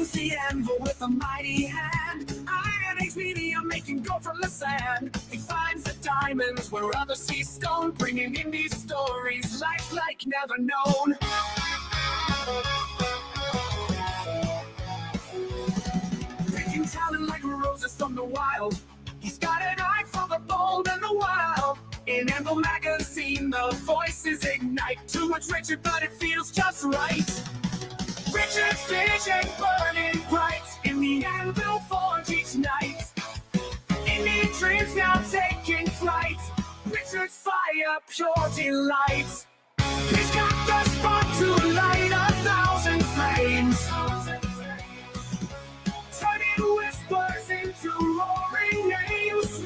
swings the anvil with a mighty hand. IRONAGEMEDIA making gold from the sand. He finds the diamonds where others see stone, bringing indie stories, life like never known. Picking talent like roses from the wild. He's got an eye for the bold and the wild. In Anvil magazine, the voices ignite. Too much Richard, but it feels just right. Richard's vision burning bright in the Anvil forge each night. Indian dreams now taking flight. Richard's fire, pure delight. He's got the spark to light 1,000 flames, turning whispers into roaring names,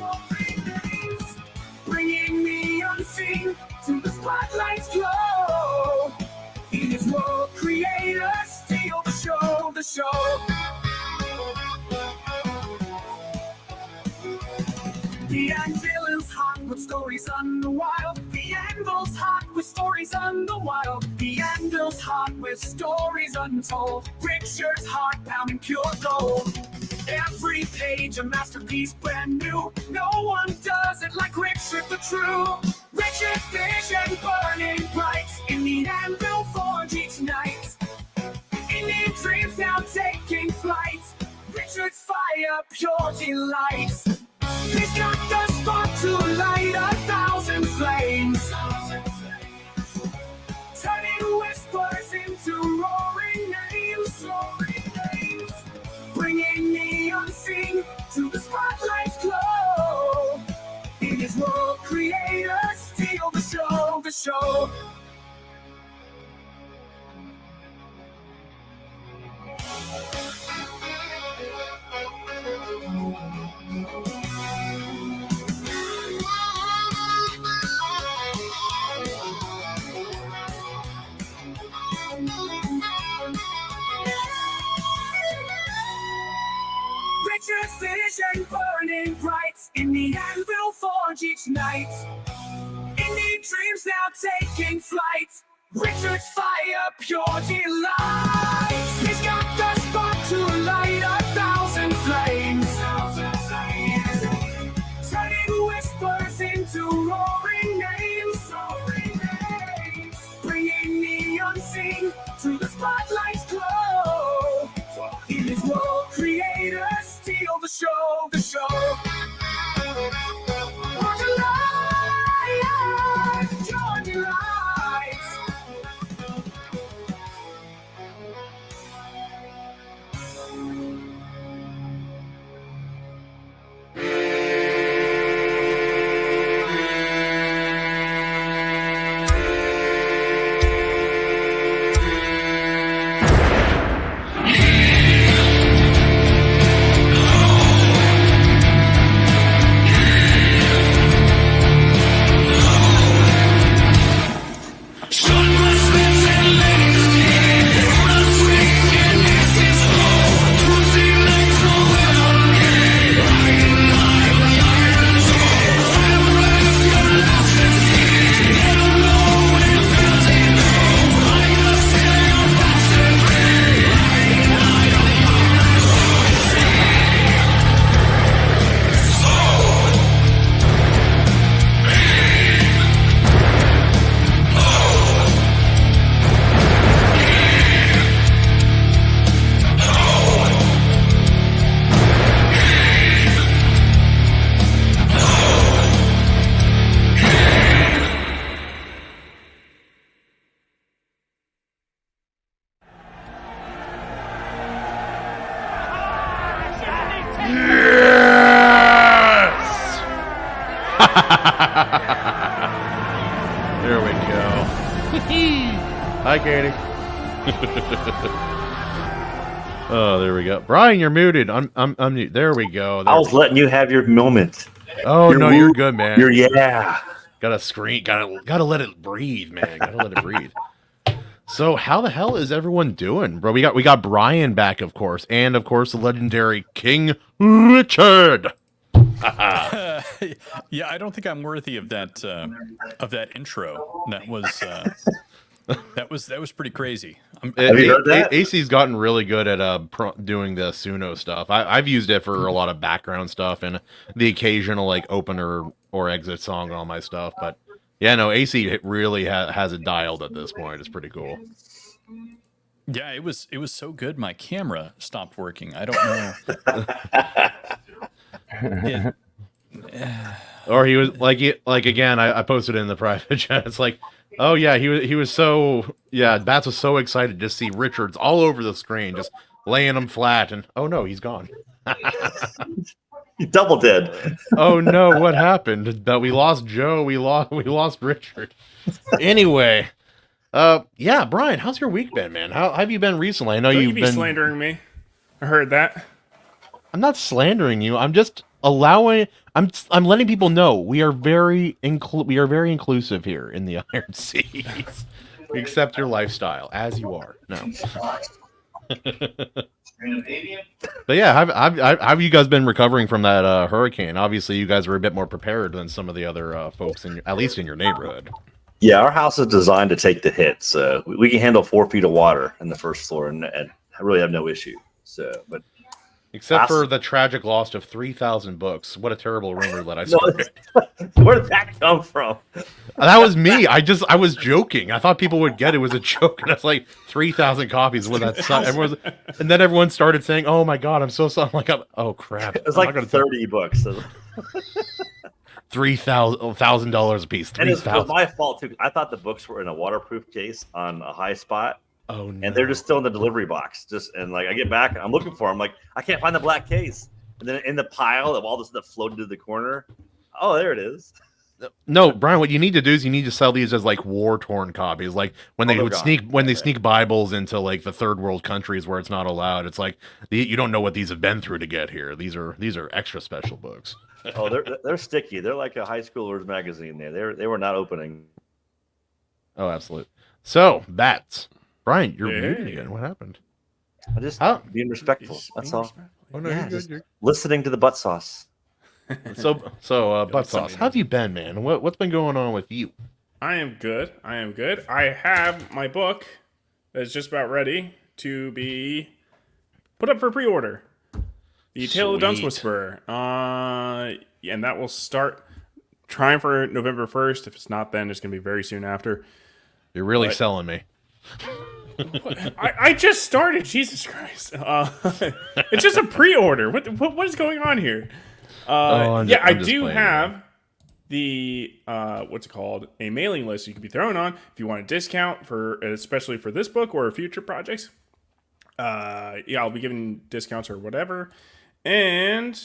bringing the unseen to the spotlight's glow. In his world, creators steal the show, the show. The Anvil's hot with stories on the wild. The Anvil's hot with stories on the wild. The Anvil's hot with stories untold. Richard's heart pounding pure gold. Every page a masterpiece brand new. No one does it like Richard the True. Richard's vision burning bright in the Anvil forge each night. Indian dreams now taking flight. Richard's fire, pure delight. He's got the spark to light 1,000 flames, turning whispers into roaring names, bringing the unseen to the spotlight's glow. In his world, creators steal the show, the show. Richard's vision burning bright in the Anvil forge each night. Indie dreams now taking flight. Richard's fire, pure delight. He's got the spark to light 1,000 flames, turning whispers into roaring names, bringing the unseen to the spotlight's glow. In his world, creators steal the show, the show. Watch a light, join your lights. There we go. Hi, Katie. Oh, there we go. Brian, you're muted. I'm mute. There we go. I was letting you have your moment. Oh, no, you're good, man. Yeah. Gotta scream. Gotta let it breathe, man. Gotta let it breathe. So, how the hell is everyone doing, bro? We got Brian back, of course, and of course the legendary King Richard. Yeah, I don't think I'm worthy of that intro. That was That was pretty crazy. Have you heard that? AC's gotten really good at doing the Suno stuff. I've used it for a lot of background stuff and the occasional like opener or exit song on all my stuff. But yeah, no, AC really has it dialed at this point. It's pretty cool. Yeah, it was so good. My camera stopped working. I don't know. Or he was like again. I posted it in the private chat. It's like, oh yeah, he was so Bats was so excited to see Richards all over the screen, just laying him flat, and oh no, he's gone. You double dead. Oh no, what happened? That we lost Joe. We lost Richard. Anyway, yeah, Brian, how's your week been, man? How have you been recently? I know Don't you've you be been slandering me. I heard that. I'm not slandering you. I'm just allowing. I'm letting people know we are very inclusive here in the Iron Seas. We accept your lifestyle as you are. No. But yeah, have you guys been recovering from that hurricane? Obviously, you guys were a bit more prepared than some of the other folks at least in your neighborhood. Yeah, our house is designed to take the hit, so we can handle 4 feet of water in the first floor, and I really have no issue. So, but except for the tragic loss of 3,000 books. What a terrible rumor that I started. Where did that come from? That was me. I was joking. I thought people would get it was a joke, and it's like 3,000 copies. When that and then everyone started saying, "Oh my god, I'm so sorry." I'm like, oh crap! It was like 30 books. So. $3,000 a piece. And it's my fault too. I thought the books were in a waterproof case on a high spot. Oh no! And they're just still in the delivery box. And like I get back, I'm looking for them. Like I can't find the black case. And then in the pile of all this that floated to the corner, oh, there it is. No, Brian. What you need to do is you need to sell these as like war-torn copies. Like when they sneak Bibles into like the third world countries where it's not allowed. It's like you don't know what these have been through to get here. These are extra special books. Oh, they're sticky. They're like a high schooler's magazine. They were not opening. Oh, absolutely. So Bats, Brian, you're muted again. What happened? I just being respectful. That's all. Oh no, Yeah, you're listening to the butt sauce. So Battsauce, how have you been, man? What's been going on with you? I am good. I have my book that's just about ready to be put up for pre-order. The Tale of the Dunce Whisperer. And that will start trying for November 1st. If it's not then, it's going to be very soon after. You're really selling me. I just started. Jesus Christ. It's just a pre-order. What is going on here? I do have the what's it called? A mailing list you can be thrown on if you want a discount especially for this book or future projects. I'll be giving discounts or whatever. And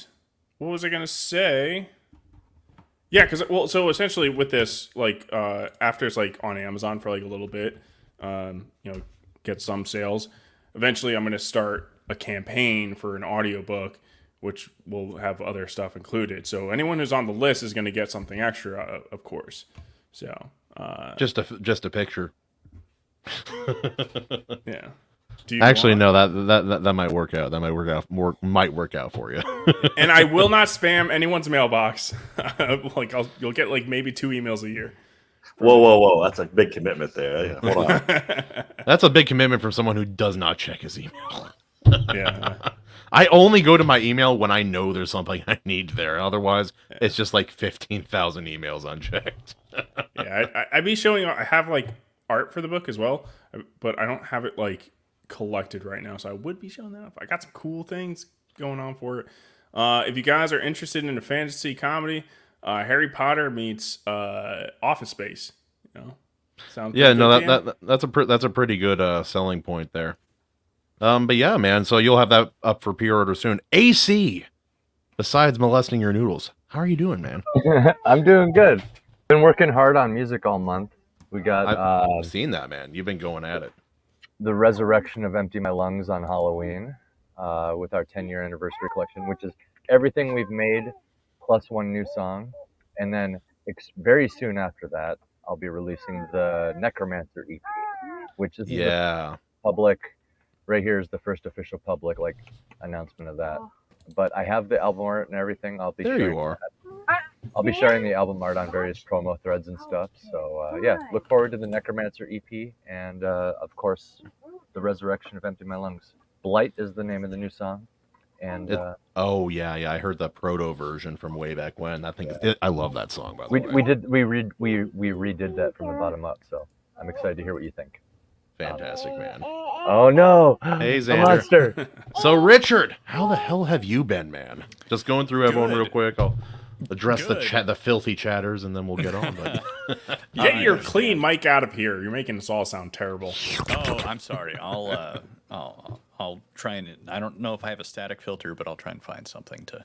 what was I gonna say? Yeah, so essentially with this, like after it's like on Amazon for like a little bit, get some sales. Eventually, I'm gonna start a campaign for an audiobook, which will have other stuff included. So anyone who's on the list is going to get something extra, of course. So just a picture. Yeah. No, that might work out. That might work out for you. And I will not spam anyone's mailbox. You'll get like maybe 2 emails a year. Whoa! That's a big commitment there. Yeah, hold on. That's a big commitment from someone who does not check his email. Yeah. I only go to my email when I know there's something I need there. Otherwise, it's just like 15,000 emails unchecked. Yeah, I'd be showing. I have like art for the book as well, but I don't have it like collected right now. So I would be showing that off. I got some cool things going on for it. If you guys are interested in a fantasy comedy, Harry Potter meets Office Space. Sounds that's a pretty good selling point there. But yeah, man, so you'll have that up for pre-order soon. AC, besides molesting your noodles, how are you doing, man? I'm doing good. Been working hard on music all month. We got I've seen that, man. You've been going at it. The Resurrection of Empty My Lungs on Halloween with our 10-year anniversary collection, which is everything we've made plus one new song. And then very soon after that, I'll be releasing the Necromancer EP, which is the public. Right here is the first official public announcement of that. But I have the album art and everything. I'll be there. You are. I'll be sharing the album art on various promo threads and stuff. So yeah, look forward to the Necromancer EP, and of course, the Resurrection of Empty My Lungs. Blight is the name of the new song, and oh yeah, I heard the proto version from way back when. That thing, I love that song. By the way, we redid that from the bottom up. So I'm excited to hear what you think. Fantastic, man. Oh no! Hey, A Xander. monster. So Richard, how the hell have you been, man? Just going through everyone real quick. I'll address the filthy chatters, and then we'll get on. Get your clean mic out of here. You're making us all sound terrible. Oh, I'm sorry. I'll try and. I don't know if I have a static filter, but I'll try and find something to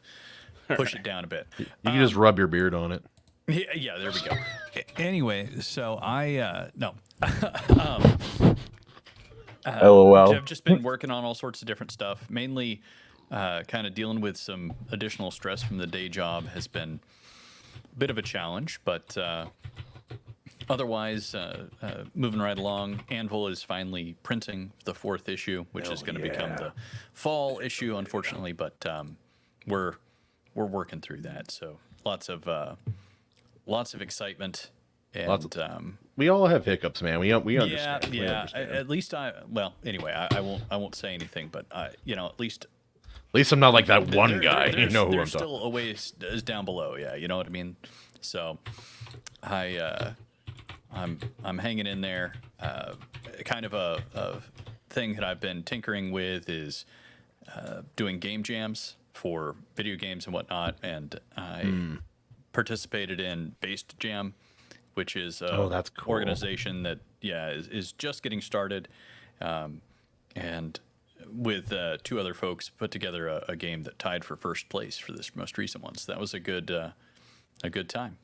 push it down a bit. You can just rub your beard on it. Yeah, there we go. Anyway, so no. LOL. I've just been working on all sorts of different stuff. Mainly, kind of dealing with some additional stress from the day job has been a bit of a challenge, but otherwise, moving right along. Anvil is finally printing the 4th issue, which is going to become the fall issue, unfortunately. But we're working through that. So lots of excitement. And we all have hiccups, man. We understand. Yeah. We understand. At least anyway, I won't say anything, but at least I'm not like that one guy. You know who I'm there's talking. still a ways down below. Yeah, you know what I mean. So, I'm hanging in there. Kind of a thing that I've been tinkering with is doing game jams for video games and whatnot, and I participated in Based Jam, which is that's cool. organization that is just getting started, and with 2 other folks put together a game that tied for first place for this most recent one. So that was a good time.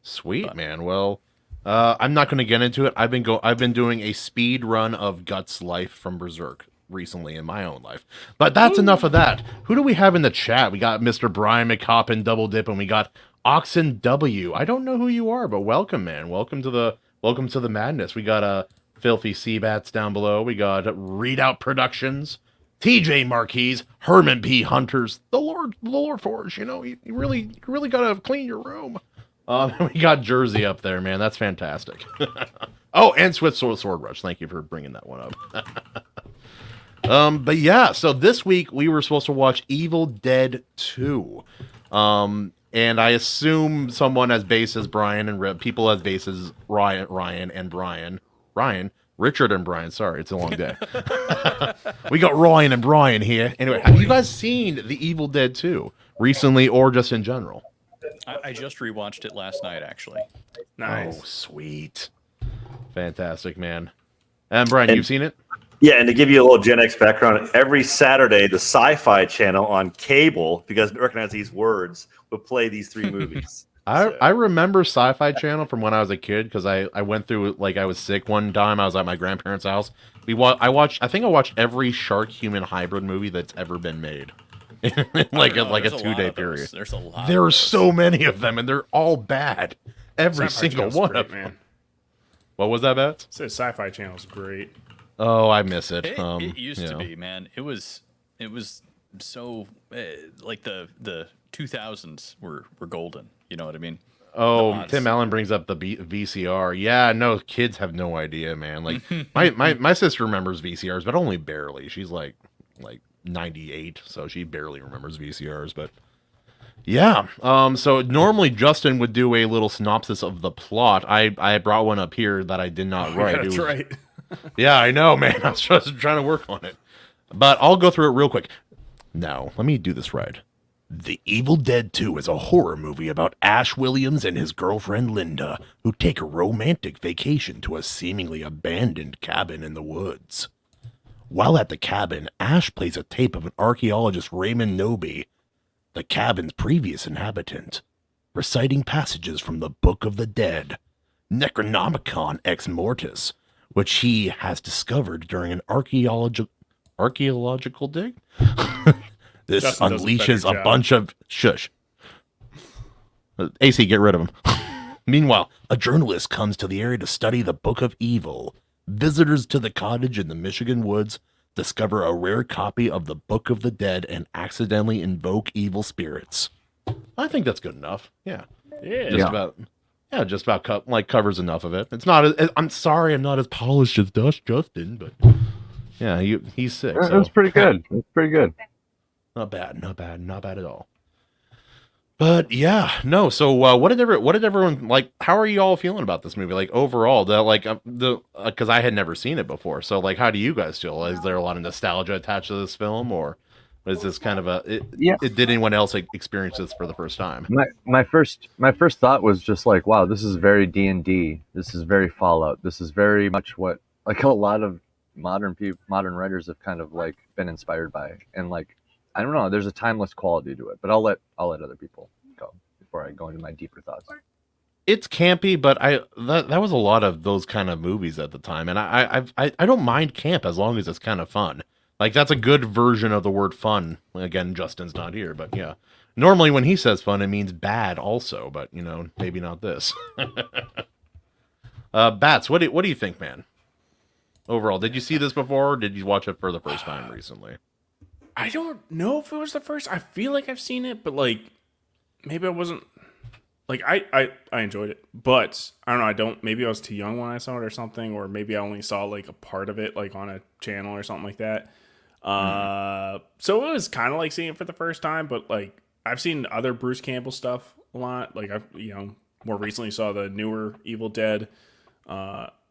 Sweet, man. Well, I'm not going to get into it. I've been doing a speed run of Guts' life from Berserk recently in my own life. But that's enough of that. Who do we have in the chat? We got Mr. Brian McCoppin, Double Dip, and we got Oxen W. I don't know who you are, but welcome, man. Welcome to the madness. We got Filthy Seabats down below. We got Readout Productions, TJ Marquise, Herman P. Hunters, the Lord Forge. You know, you really gotta clean your room. We got Jersey up there, man. That's fantastic. Oh, and Swift Sword Rush. Thank you for bringing that one up. But yeah, so this week we were supposed to watch Evil Dead 2. And I assume someone as base as Brian and people as base as Ryan and Brian. Richard and Brian. Sorry, it's a long day. We got Ryan and Brian here. Anyway, have you guys seen The Evil Dead 2 recently or just in general? I just rewatched it last night, actually. Nice. Oh, sweet. Fantastic, man. And Brian, you've seen it? Yeah, and to give you a little Gen X background, every Saturday, the Sci-Fi channel on cable, if you guys recognize these words, would play these 3 movies. I remember Sci-Fi Channel from when I was a kid because I went through, like, I was sick one time. I was at my grandparents' house. I think I watched every shark human hybrid movie that's ever been made. like a 2-day period. There's a lot. There are so many of them, and they're all bad. Every Sci-Fi single Channel's one great, of them. man. What was that, Bats? So Sci-Fi Channel's great. Oh, I miss it. It used to be, man. It was so like the 2000s were golden. You know what I mean? Oh, Tim Allen brings up the VCR. Yeah, no, kids have no idea, man. Like my sister remembers VCRs, but only barely. She's like 98, so she barely remembers VCRs. But yeah, so normally Justin would do a little synopsis of the plot. I brought one up here that I did not write. Yeah, that's right. Yeah, I know, man. I was just trying to work on it. But I'll go through it real quick. Now, let me do this right. The Evil Dead 2 is a horror movie about Ash Williams and his girlfriend Linda, who take a romantic vacation to a seemingly abandoned cabin in the woods. While at the cabin, Ash plays a tape of an archaeologist Raymond Noby, the cabin's previous inhabitant, reciting passages from the Book of the Dead, Necronomicon Ex Mortis, which he has discovered during an archaeological dig. This Justin does a unleashes better a job. bunch of shush. AC, get rid of him. Meanwhile, a journalist comes to the area to study the Book of Evil. Visitors to the cottage in the Michigan woods discover a rare copy of the Book of the Dead and accidentally invoke evil spirits. I think that's good enough. Yeah. Yeah. Just about. Yeah, just about covers enough of it. It's not. I'm sorry, I'm not as polished as Justin, but yeah, he's sick. It So was pretty good. It was pretty good. not bad, not bad at all. But yeah, no. So what did everyone like? How are you all feeling about this movie? Like overall, because I had never seen it before. So like, how do you guys feel? Is there a lot of nostalgia attached to this film, or is this kind of did anyone else experience this for the first time? My first thought was just like, wow, this is very D&D. This is very Fallout. This is very much what like a lot of modern writers have kind of like been inspired by. And like, I don't know, there's a timeless quality to it. But I'll let other people go before I go into my deeper thoughts. It's campy, but that was a lot of those kind of movies at the time, and I don't mind camp as long as it's kind of fun. Like that's a good version of the word fun. Again, Justin's not here, but yeah. Normally when he says fun, it means bad also, but you know, maybe not this. Bats, what do you think, man? Overall, did you see this before, or did you watch it for the first time recently? I don't know if it was the first. I feel like I've seen it, but like maybe I wasn't. Like I enjoyed it, but I don't know. Maybe I was too young when I saw it or something, or maybe I only saw like a part of it, like on a channel or something like that. So it was kind of like seeing it for the first time, but like I've seen other Bruce Campbell stuff a lot. Like I've more recently saw the newer Evil Dead.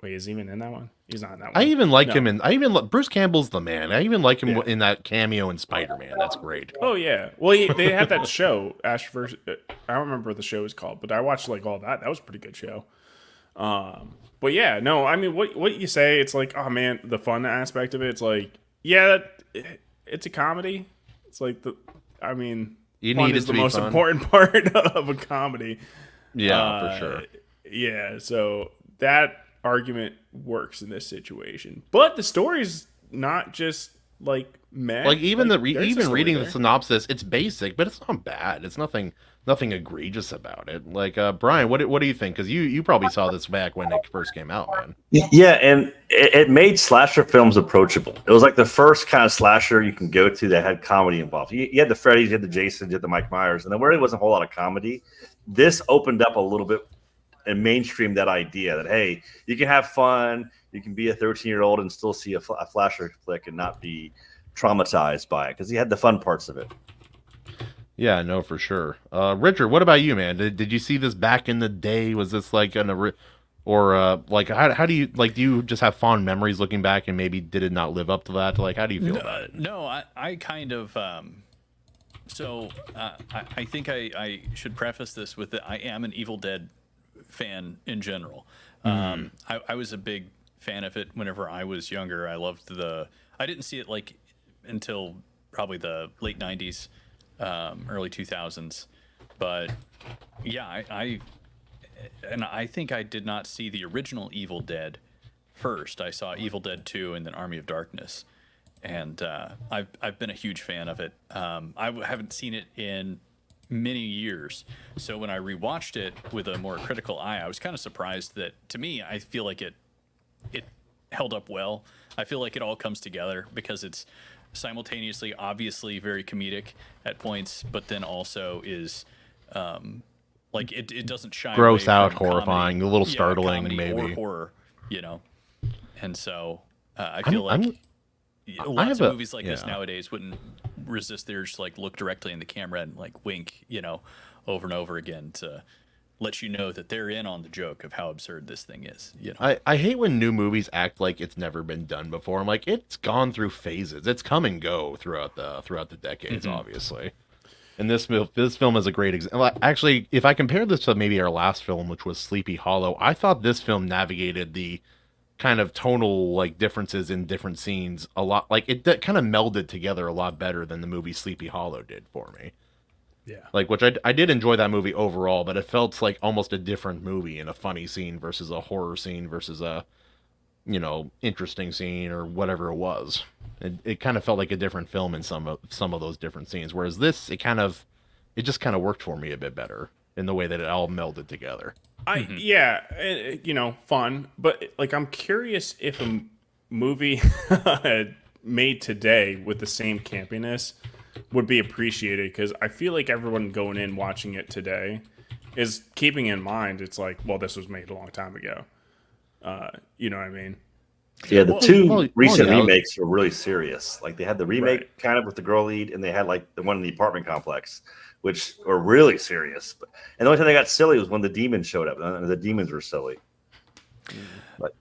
Wait, is he even in that one? He's not in that one. I even like him Bruce Campbell's the man. I even like him in that cameo in Spider-Man. That's great. Oh yeah. Well, they had that show, Ash versus. I don't remember what the show is called, but I watched like all that. That was a pretty good show. But yeah, no, I mean, what you say? It's like, oh man, the fun aspect of it. It's like, yeah, it's a comedy. It's like fun is the most important part of a comedy. Yeah, for sure. Yeah, so that argument works in this situation, but the story's not just like meh. Like even reading there. the synopsis, it's basic, but it's not bad. It's nothing egregious about it. Like Brian, what do you think? Because you probably saw this back when it first came out, man. Yeah, and it made slasher films approachable. It was like the first kind of slasher you can go to that had comedy involved. You had the Freddys, you had the Jasons, you had the Mike Myers, and there really wasn't a whole lot of comedy. This opened up a little bit and mainstream that idea that, hey, you can have fun, you can be a 13-year-old and still see a flasher flick and not be traumatized by it, because he had the fun parts of it. Yeah, no, for sure. Richard, what about you, man? Did you see this back in the day? Was this like like how do you like? Do you just have fond memories looking back, and maybe did it not live up to that? Like, how do you feel about it? No, I kind of. I think I should preface this with that I am an Evil Dead fan in general. I was a big fan of it whenever I was younger. I loved I didn't see it like until probably the late 90s, early 2000s, but yeah, I think I did not see the original Evil Dead first. I saw Evil Dead 2 and then Army of Darkness, and I've been a huge fan of it. I haven't seen it in many years, so when I rewatched it with a more critical eye, I was kind of surprised that, to me, I feel like it held up well. I feel like it all comes together because it's simultaneously obviously very comedic at points, but then also is like it doesn't shy gross away out, from horrifying, comedy. a little startling, comedy maybe, or horror, and so I feel lots of movies like this nowadays wouldn't resist the urge to like look directly in the camera and like wink, over and over again to let you know that they're in on the joke of how absurd this thing is. I hate when new movies act like it's never been done before. I'm like, it's gone through phases. It's come and go throughout the decades, obviously. And this film is a great example. Actually, if I compare this to maybe our last film, which was Sleepy Hollow, I thought this film navigated the kind of tonal like differences in different scenes a lot. Like it kind of melded together a lot better than the movie Sleepy Hollow did for me. Yeah. Like, which I did enjoy that movie overall, but it felt like almost a different movie in a funny scene versus a horror scene versus a, interesting scene or whatever it was. It kind of felt like a different film in some of those different scenes. Whereas this, it just kind of worked for me a bit better in the way that it all melded together. Fun, but like I'm curious if a movie made today with the same campiness would be appreciated, because I feel like everyone going in watching it today is keeping in mind it's like, well, this was made a long time ago. You know what I mean? Yeah, the two well, recent yeah. remakes were really serious. Like they had the remake Right. kind of with the girl lead, and they had like the one in the apartment complex, which were really serious. And the only time they got silly was when the demons showed up, and the demons were silly.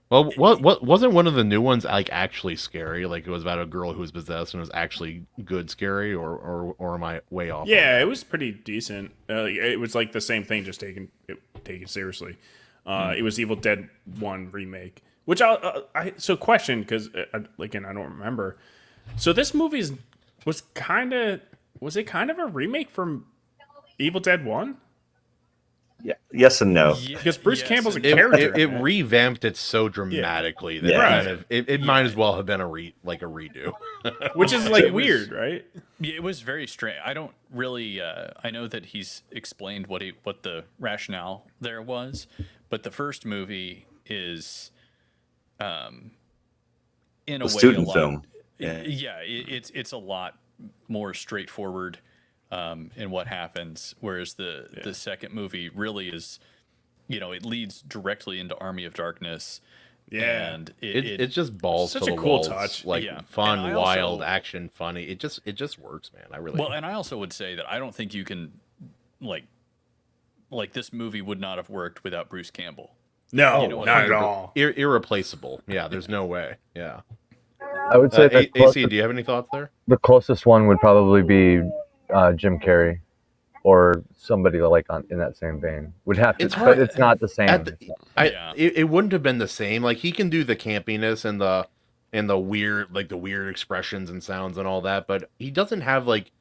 Well, what wasn't one of the new ones like actually scary? Like it was about a girl who was possessed and it was actually good scary, or am I way off? Yeah, it was pretty decent. It was like the same thing, just taken seriously. It was Evil Dead 1 remake, which so question, because again I don't remember. So this movie was it kind of a remake from Evil Dead 1? Yeah, yes and no. Because Bruce Yes, Campbell's a and- character. It revamped it so dramatically that Yeah. kind of, it might as well have been a redo. Which is like It was- weird, right? Yeah, it was very strange. I don't really. I know that he's explained what the rationale there was, but the first movie is, in a way, student a lot, film. Yeah, it's a lot more straightforward in what happens, whereas the second movie really is, it leads directly into Army of Darkness. Yeah. And It's just balls Such to a the cool walls, touch. like Yeah. fun, And I wild, also- action, funny. It just works, man. I really Well, and I also would say that I don't think you can, like this movie would not have worked without Bruce Campbell. No, You know what not I at mean? all. irreplaceable. Yeah, there's no way. Yeah. I would say the AC, do you have any thoughts there? closest one would probably be Jim Carrey, or somebody like in that same vein. Would have to, It's but hard- it's not the same. Yeah. It wouldn't have been the same. Like he can do the campiness and the weird, like the weird expressions and sounds and all that, but he doesn't have like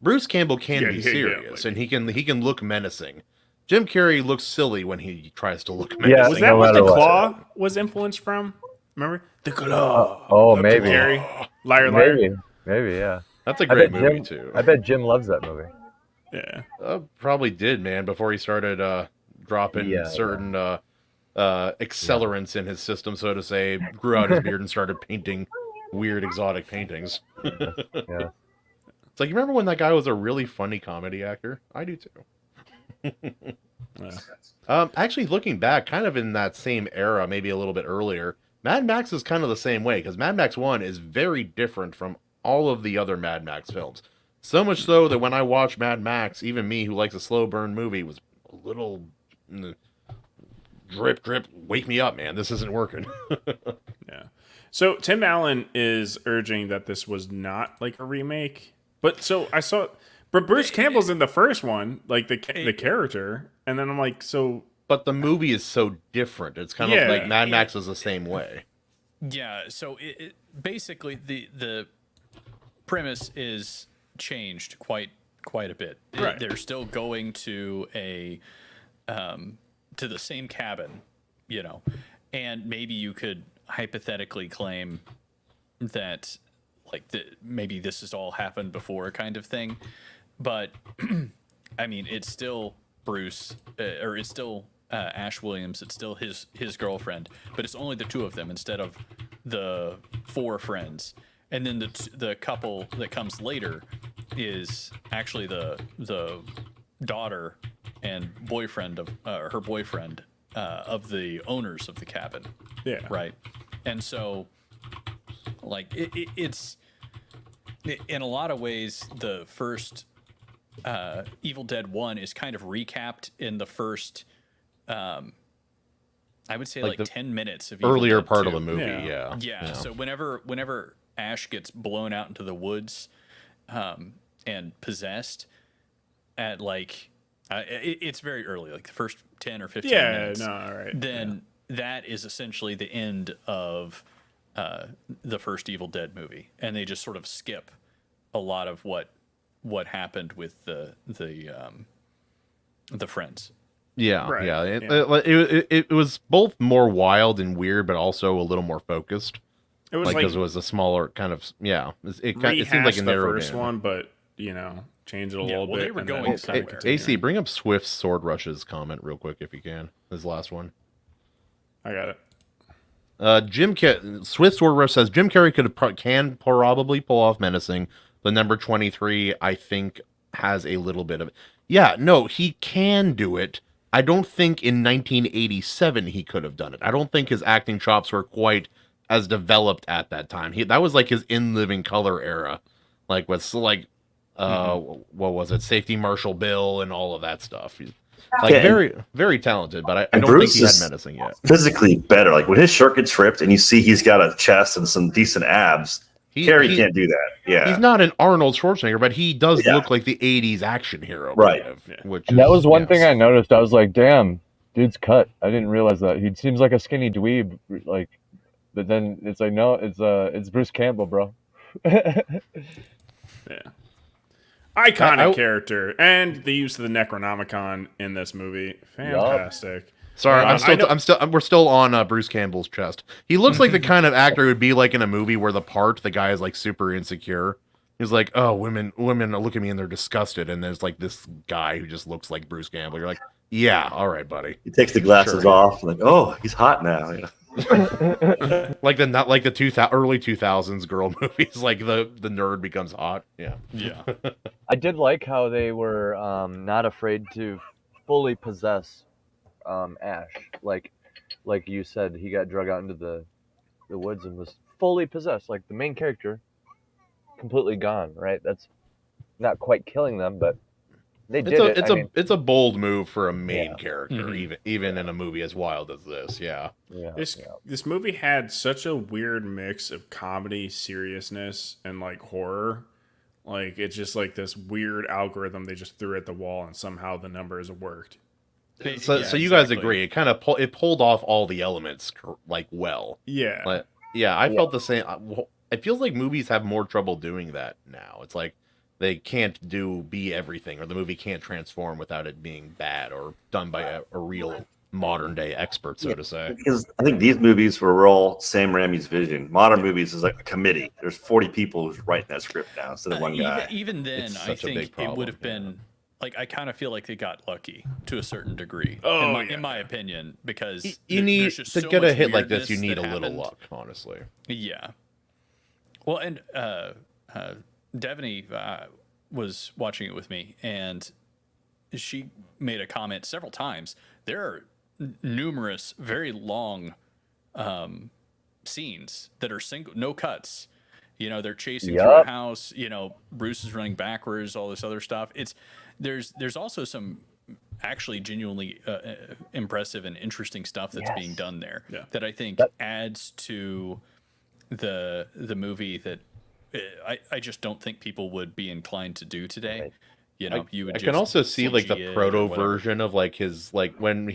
Bruce Campbell can Yeah, be yeah, serious like- and he can look menacing. Jim Carrey looks silly when he tries to look Yeah, menacing. Was that no what the matter what. Claw was influenced from? Remember? The Claw. Oh, Jim maybe. Carrey. Liar, liar. Maybe, yeah. That's a I great bet movie Jim, too. I bet Jim loves that movie. Yeah. Probably did, man, before he started dropping Yeah, certain accelerants in his system, so to say, grew out his beard and started painting weird exotic paintings. Yeah. It's like, you remember when that guy was a really funny comedy actor? I do too. Actually, looking back, kind of in that same era, maybe a little bit earlier, Mad Max is kind of the same way, because Mad Max 1 is very different from all of the other Mad Max films. So much so that when I watch Mad Max, even me, who likes a slow burn movie, was a little drip, wake me up, man. This isn't working. Yeah. So Tim Allen is urging that this was not like a remake. But Bruce Campbell's in the first one, like the character, and then I'm like, so But the movie is so different. It's kind of Yeah. like Mad Max is the same way. Yeah, so basically the premise is changed quite a bit. Right. They're still going to to the same cabin, and maybe you could hypothetically claim that like maybe this has all happened before kind of thing, but I mean it's still Bruce or it's still Ash Williams. It's still his girlfriend, but it's only the two of them instead of the four friends. And then the couple that comes later is actually the daughter and boyfriend of her boyfriend of the owners of the cabin. yeah. Right. And so, like, it's in a lot of ways, the first Evil Dead 1 is kind of recapped in the first, I would say, like the 10 minutes of Evil Earlier Dead part 2. of the movie, Yeah. Yeah. So whenever Ash gets blown out into the woods and possessed at like it's very early, like the first 10 or 15 Yeah, minutes. no, all right. Then that is essentially the end of the first Evil Dead movie, and they just sort of skip a lot of what happened with the friends. Yeah, Right, yeah. yeah. It was both more wild and weird, but also a little more focused. It was Like, like, because it was a smaller kind of, yeah. It seemed like rehash a the narrow first one, but change it a little well, bit. they were and then going kinda somewhere. continue. AC, bring up Swift's Sword Rushes comment real quick if you can. His last one. I got it. Swift Sword Rush says Jim Carrey can probably pull off menacing, The number 23, I think, has a little bit of it. Yeah, no, he can do it. I don't think in 1987 he could have done it. I don't think his acting chops were quite as developed at that time. That was like his In Living Color era, like with like what was it, Safety Marshal Bill and all of that stuff. He's like very very talented, but I don't Bruce think he had menacing yet. Physically better, like when his shirt gets ripped and you see he's got a chest and some decent abs. Carrie can't do that. Yeah, he's not an Arnold Schwarzenegger, but he does look like the '80s action hero, right? Kind of, which that was one thing I noticed. I was like, "Damn, dude's cut." I didn't realize that he seems like a skinny dweeb, like. But then it's like, no, it's Bruce Campbell, bro. Yeah, iconic character, and the use of the Necronomicon in this movie, fantastic. Sorry, we're still on Bruce Campbell's chest. He looks like the kind of actor who would be like in a movie where the guy is like super insecure. He's like, oh, women look at me and they're disgusted, and there's like this guy who just looks like Bruce Campbell. You're like, yeah, all right, buddy. He takes the glasses off, like, oh, he's hot now. You know? like the early 2000s girl movies, like the nerd becomes hot. Yeah. I did like how they were not afraid to fully possess Ash, like you said, he got drug out into the woods and was fully possessed. Like the main character, completely gone. Right? That's not quite killing them, but they did it. It's a bold move for a main character, even in a movie as wild as this. Yeah. This movie had such a weird mix of comedy, seriousness, and like horror. Like it's just like this weird algorithm they just threw at the wall, and somehow the numbers worked. So you guys agree? It kind of pulled off all the elements like well. Yeah. I felt the same. It feels like movies have more trouble doing that now. It's like they can't be everything, or the movie can't transform without it being bad or done by a real modern day expert, so to say. Because I think these movies were all Sam Raimi's vision. Modern movies is like a committee. There's 40 people who's writing that script now instead of one guy. Even then, I think it would have been. Like I kind of feel like they got lucky to a certain degree, in my opinion, because you need to get a hit like this. You need a little luck, honestly. Yeah. Well, and Devaney was watching it with me, and she made a comment several times. There are numerous very long scenes that are no cuts. You know, they're chasing through a house. You know, Bruce is running backwards. All this other stuff. There's also some actually genuinely impressive and interesting stuff that's being done there that I think adds to the movie that I just don't think people would be inclined to do today. Right. You know, I can also see like the proto version of like his when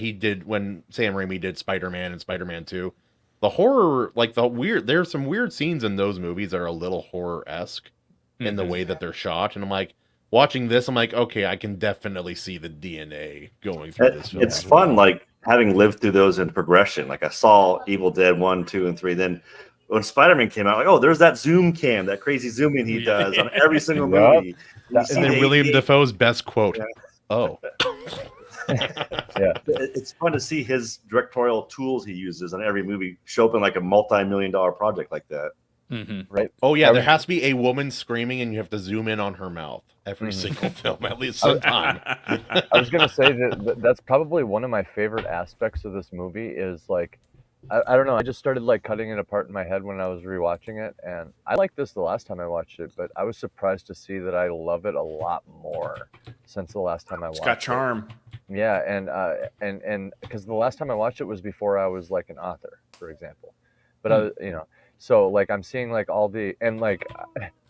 Sam Raimi did Spider-Man and Spider-Man 2. The horror, like there's some weird scenes in those movies that are a little horror-esque in the way that they're shot, and I'm like, watching this, I'm like, okay, I can definitely see the DNA going through this film. It's fun, like having lived through those in progression. Like I saw Evil Dead 1, 2, and 3. Then when Spider-Man came out, like, oh, there's that zoom cam, that crazy zooming he does on every single movie. And then William Dafoe's best quote. Yeah. Oh. It's fun to see his directorial tools he uses on every movie show up in like a multi-million-dollar project like that. Mm-hmm. Right. Oh yeah, there has to be a woman screaming, and you have to zoom in on her mouth every single film, at least sometime. I was gonna say that's probably one of my favorite aspects of this movie. Is like, I don't know. I just started like cutting it apart in my head when I was rewatching it, and I liked this the last time I watched it, but I was surprised to see that I love it a lot more since the last time I watched it. It's got charm. Yeah, and because the last time I watched it was before I was like an author, for example, but I was, so like I'm seeing like all the, and like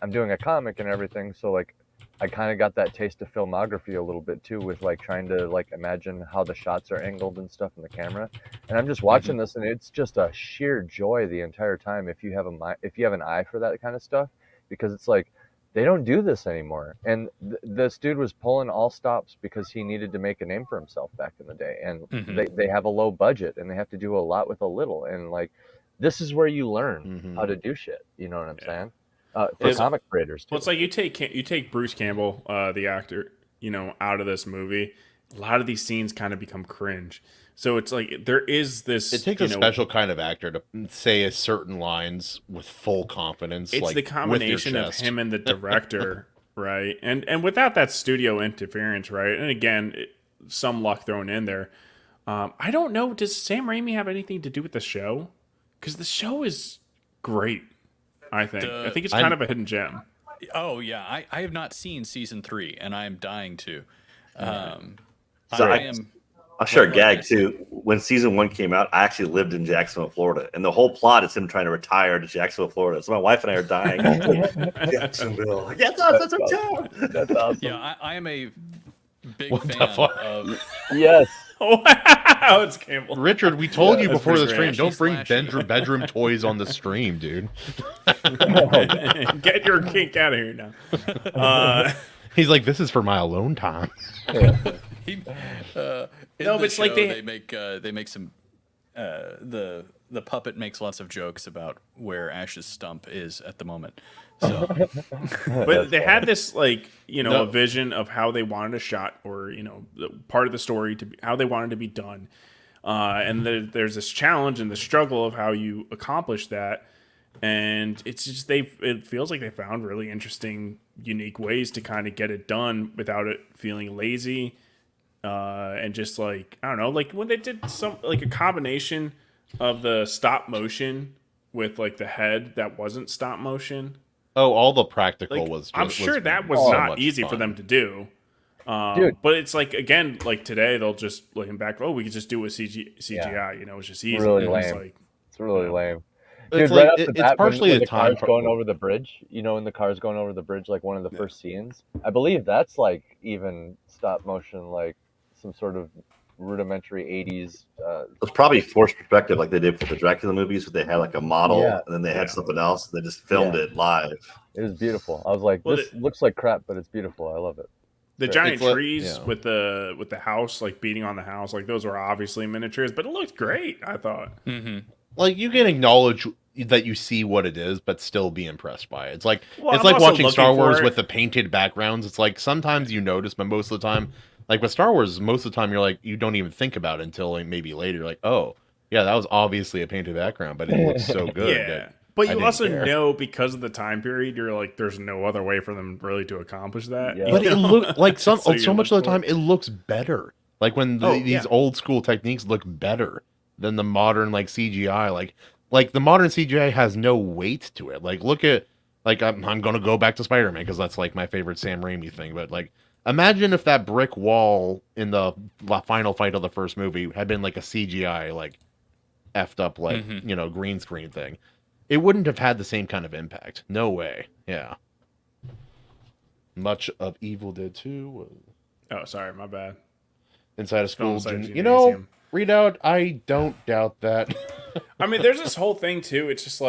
I'm doing a comic and everything, so like I kind of got that taste of filmography a little bit too, with like trying to like imagine how the shots are angled and stuff in the camera. And I'm just watching this, and it's just a sheer joy the entire time if you have an eye for that kind of stuff, because it's like they don't do this anymore. And this dude was pulling all stops because he needed to make a name for himself back in the day, and they have a low budget and they have to do a lot with a little, and like this is where you learn how to do shit. You know what I'm saying? For comic creators too. Well, it's like you take Bruce Campbell, the actor, out of this movie. A lot of these scenes kind of become cringe So it's like there is this. It takes a special kind of actor to say a certain lines with full confidence. It's like, the with your combination of chest. him and the director, right? And without that studio interference, right? And again, some luck thrown in there. I don't know. Does Sam Raimi have anything to do with the show? Because the show is great. I think it's kind of a hidden gem. Oh yeah, I have not seen season 3, and I am dying to. So I am. I'll share a Well, gag too. When season 1 came out, I actually lived in Jacksonville, Florida, and the whole plot is him trying to retire to Jacksonville, Florida. So my wife and I are dying. Jacksonville, like, that's us. That's our town. That's awesome. Yeah, I am a big What the fan fuck? of. Yes. Wow, it's Campbell. Richard, we told you that's before the pretty stream, great. don't bring Slashy. bedroom toys on the stream, dude. Get your kink out of here now. He's like, this is for my alone time. In No, the but it's like show, they make some. The puppet makes lots of jokes about where Ash's stump is at the moment. So But they had this No. a vision of how they wanted a shot, or part of the story to be, how they wanted to be done, and there's this challenge and the struggle of how you accomplish that, and it's just it feels like they found really interesting, unique ways to kind of get it done without it feeling lazy, and just I don't know, like when they did some a combination of the stop motion with the head that wasn't stop motion. Oh, all the practical was. I'm sure that was so not much easy fun. for them to do. Dude. But it's again, today they'll just looking back. Oh, we could just do a CGI. It's just easy. Really And it's lame. It's really lame. Dude, It's right like off the it's bat, partially when a the time. car's going over the bridge. When the car's going over the bridge, one of the first scenes. I believe that's even stop motion, some sort of rudimentary 80s. It was probably forced perspective, like they did for the Dracula movies, where they had a model, Yeah. and then they had something else, and they just filmed Yeah. it live. It was beautiful. I was like, Well, this looks like crap, but it's beautiful. I love it. the Sure. giant It's like- trees yeah. with the house beating on the house. Those were obviously miniatures, but it looked great. I thought. Like, you can acknowledge that you see what it is, but still be impressed by it. It's like Well, it's I'm like also watching Star looking for Wars it. with the painted backgrounds. It's like sometimes you notice, but most of the time, with Star Wars, most of the time you don't even think about it until maybe later. You're like, oh yeah, that was obviously a painted background, but it looks so good. Yeah. that But I you didn't also care. know, because of the time period, you're there's no other way for them really to accomplish that. Yeah. But it look like so So you much of look the for time it looks better. Like when these old school techniques look better than the modern CGI. Like the modern CGI has no weight to it. Like, look at I'm gonna go back to Spider-Man because that's my favorite Sam Raimi thing. But imagine if that brick wall in the final fight of the first movie had been a CGI effed up green screen thing. It wouldn't have had the same kind of impact. No way. Yeah. Much of Evil Dead 2 was Oh, sorry, my bad. inside a school. Inside Read out. I don't doubt that. I mean, there's this whole thing too. It's just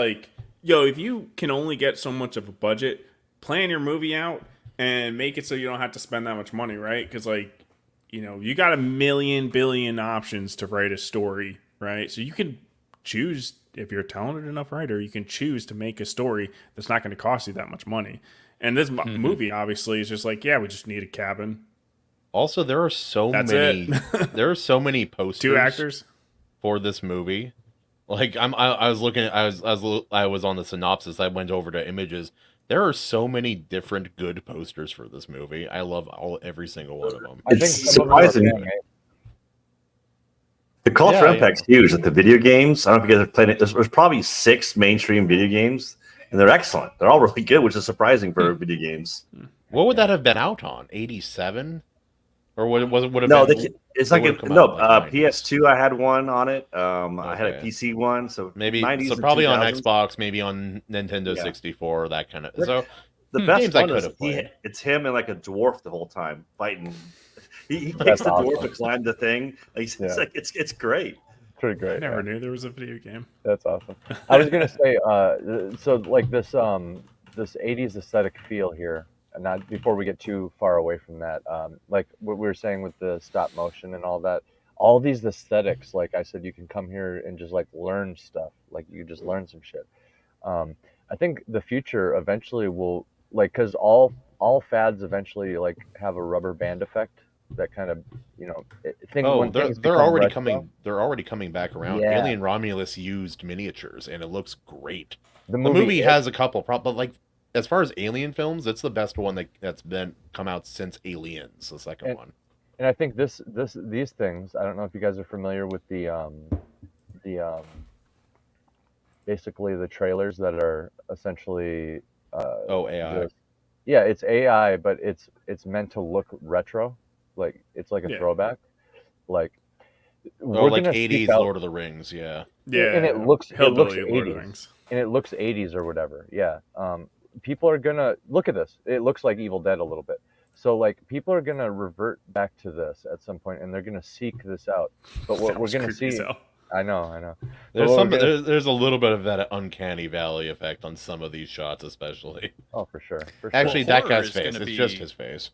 if you can only get so much of a budget, plan your movie out and make it so you don't have to spend that much money, right? Because you got a million billion options to write a story, right? So you can choose, if you're a talented enough writer, you can choose to make a story that's not going to cost you that much money. And this movie obviously is just we just need a cabin. Also, there are so That's many. it. There are so many posters. 2 actors. For this movie. I was looking at, I was on the synopsis. I went over to images. There are so many different good posters for this movie. I love every single one of them. I think It's some of them are surprising. fan-made. The cultural Yeah, impact's huge. Like the video games, I don't know if you guys have played it. There's probably 6 mainstream video games, and they're excellent. They're all really good, which is surprising for video games. What would that have been out on? 87? Or would it have No, been? it's it would've come out in, 90s. PS2. I had one on it. I had a Okay. PC one, so Maybe 90s so and probably on 2000s. Xbox, maybe on Nintendo Yeah. 64, that kind of. So The best games I one could is have played. it's him and a dwarf the whole time fighting. He That's takes the awesome. dwarf to climb the thing. It's Yeah. it's great. Pretty great. I never yeah. knew there was a video game. That's awesome. I was gonna say, so this '80s aesthetic feel here, and not before we get too far away from that. Like what we were saying with the stop motion and all that, all these aesthetics. Like I said, you can come here and just learn stuff. You just learn some shit. I think the future eventually will because all fads eventually have a rubber band effect. that kind of, things. Oh, When things they're become already retro, coming. They're already coming back around. Yeah. Alien Romulus used miniatures, and it looks great. The The movie It, has a couple but like as far as Alien films, it's the best one that's been come out since Aliens, the second one. and I think these things. I don't know if you guys are familiar with the basically the trailers that are essentially Oh, AI. yeah, it's AI, but it's meant to look retro, like it's like a Yeah. throwback, like Oh, we're like gonna 80s seek out, Lord of the Rings, yeah. Yeah, and it looks Hillbilly Lord of the 80s, Rings. and it looks 80s or whatever. Yeah, people are gonna look at this. It looks like Evil Dead a little bit. So like people are gonna revert back to this at some point, and they're gonna seek this out. But what That we're was gonna creepy as see, hell. I know. There's what some we're gonna- there's a little bit of that uncanny valley effect on some of these shots, especially. Oh, for sure. Actually, Well, that horror guy's is face. gonna It's just be- his face.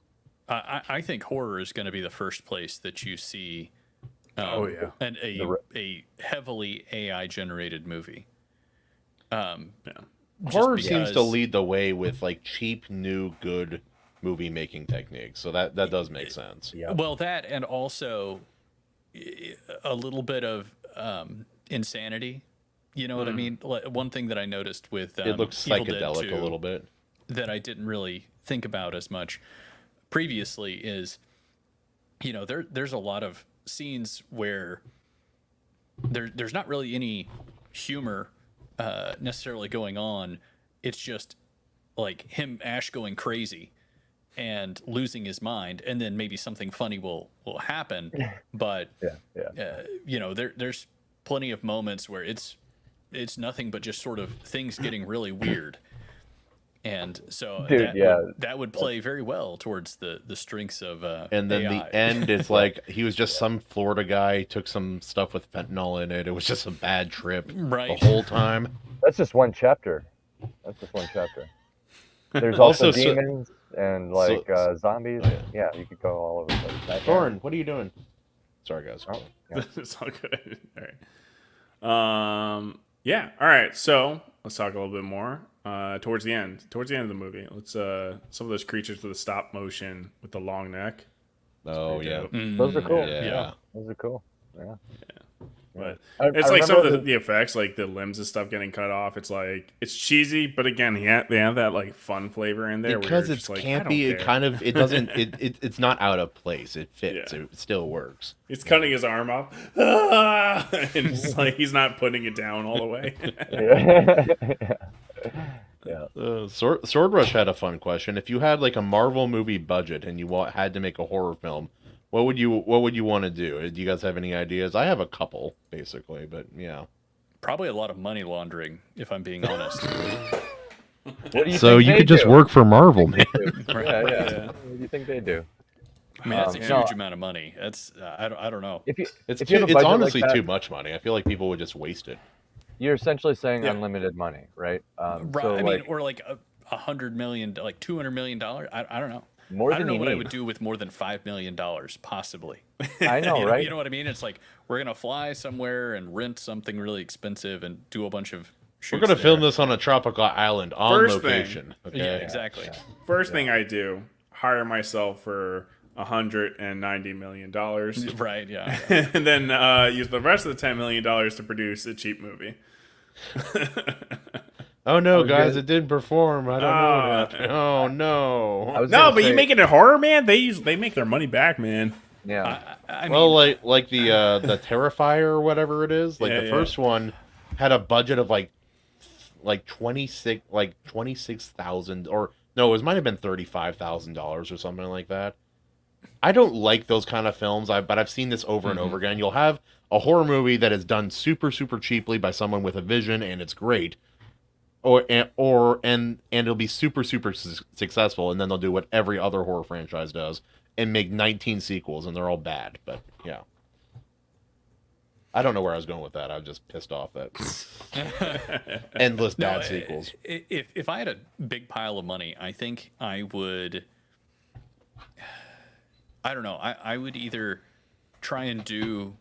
I think horror is going to be the first place that you see Oh, yeah. a heavily AI generated movie. Yeah. Just Horror seems to because- lead the way with like cheap, new, good movie making techniques. So that does make sense. Yeah. Well, that and also a little bit of insanity. You know what I mean? Like, one thing that I noticed with It looks Evil Dead psychedelic 2 a little bit. that I didn't really think about as much previously is, there's a lot of scenes where there's not really any humor necessarily going on. It's just like Ash going crazy and losing his mind, and then maybe something funny will happen. But Yeah. there's plenty of moments where it's nothing but just sort of things getting really weird. And so Dude, yeah. that would play very well towards the strengths of And then AI. the end is like he was just some Florida guy, took some stuff with fentanyl in it. It was just a bad trip Right. the whole time. That's just one chapter. There's Also, also so- demons and like zombies. Oh, yeah. Yeah, you could go all over the place. Thorin, what are you doing? Sorry, guys. Oh, yeah. It's all good. All right. Yeah. All right. So let's talk a little bit more. Towards the end of the movie, let's some of those creatures with the stop motion with the long neck. Oh pretty yeah. dope. Those are cool. Yeah. Those are cool. Yeah. But I it's like some remember of the effects, like the limbs and stuff getting cut off. It's like it's cheesy, but again, they have that like fun flavor in there. Because where it's just like, campy, it kind of it doesn't it's not out of place. It fits. Yeah. It still works. He's cutting his arm off, and it's like he's not putting it down all the way. Yeah. Sword Rush had a fun question. If you had like a Marvel movie budget and you had to make a horror film, what would you want to do? Do you guys have any ideas? I have a couple, basically, but yeah. Probably a lot of money laundering, if I'm being honest. What do you So think you they could just do? work for Marvel, man. Yeah. What do you think they do? I mean, that's a No. huge amount of money. That's I don't know. If you It's if you have a it's budget honestly like that, too much money. I feel like people would just waste it. You're essentially saying Yeah. unlimited money, right? Right, So I like mean, or like $100 million, like $200 million. I don't know. more I than don't know you what I need. would do with more than $5 million, possibly. I know, right? You know what I mean? It's like we're gonna fly somewhere and rent something really expensive and do a bunch of. We're shoots gonna film there. this on a tropical island on First thing. location. Okay. Yeah, exactly. First thing I do, hire myself for $190 million, Right. Yeah. and then use the rest of the $10 million to produce a cheap movie. Oh no, was guys, gonna- it didn't perform. I don't know what happened. Oh I no. was No, gonna but say, you making it horror, man. They make their money back, man. yeah. I mean, Well, like the Terrifier or whatever it is. Like Yeah, the yeah. first one had a budget of like 26,000 or no, it might have been $35,000 or something like that. I don't like those kind of films, but I've seen this over and over again. You'll have a horror movie that is done super cheaply by someone with a vision, and it's great, and it'll be super successful, and then they'll do what every other horror franchise does and make 19 sequels, and they're all bad. But yeah, I don't know where I was going with that. I was just pissed off that endless bad sequels. If I had a big pile of money, I think I would. I don't know. I would either try and do,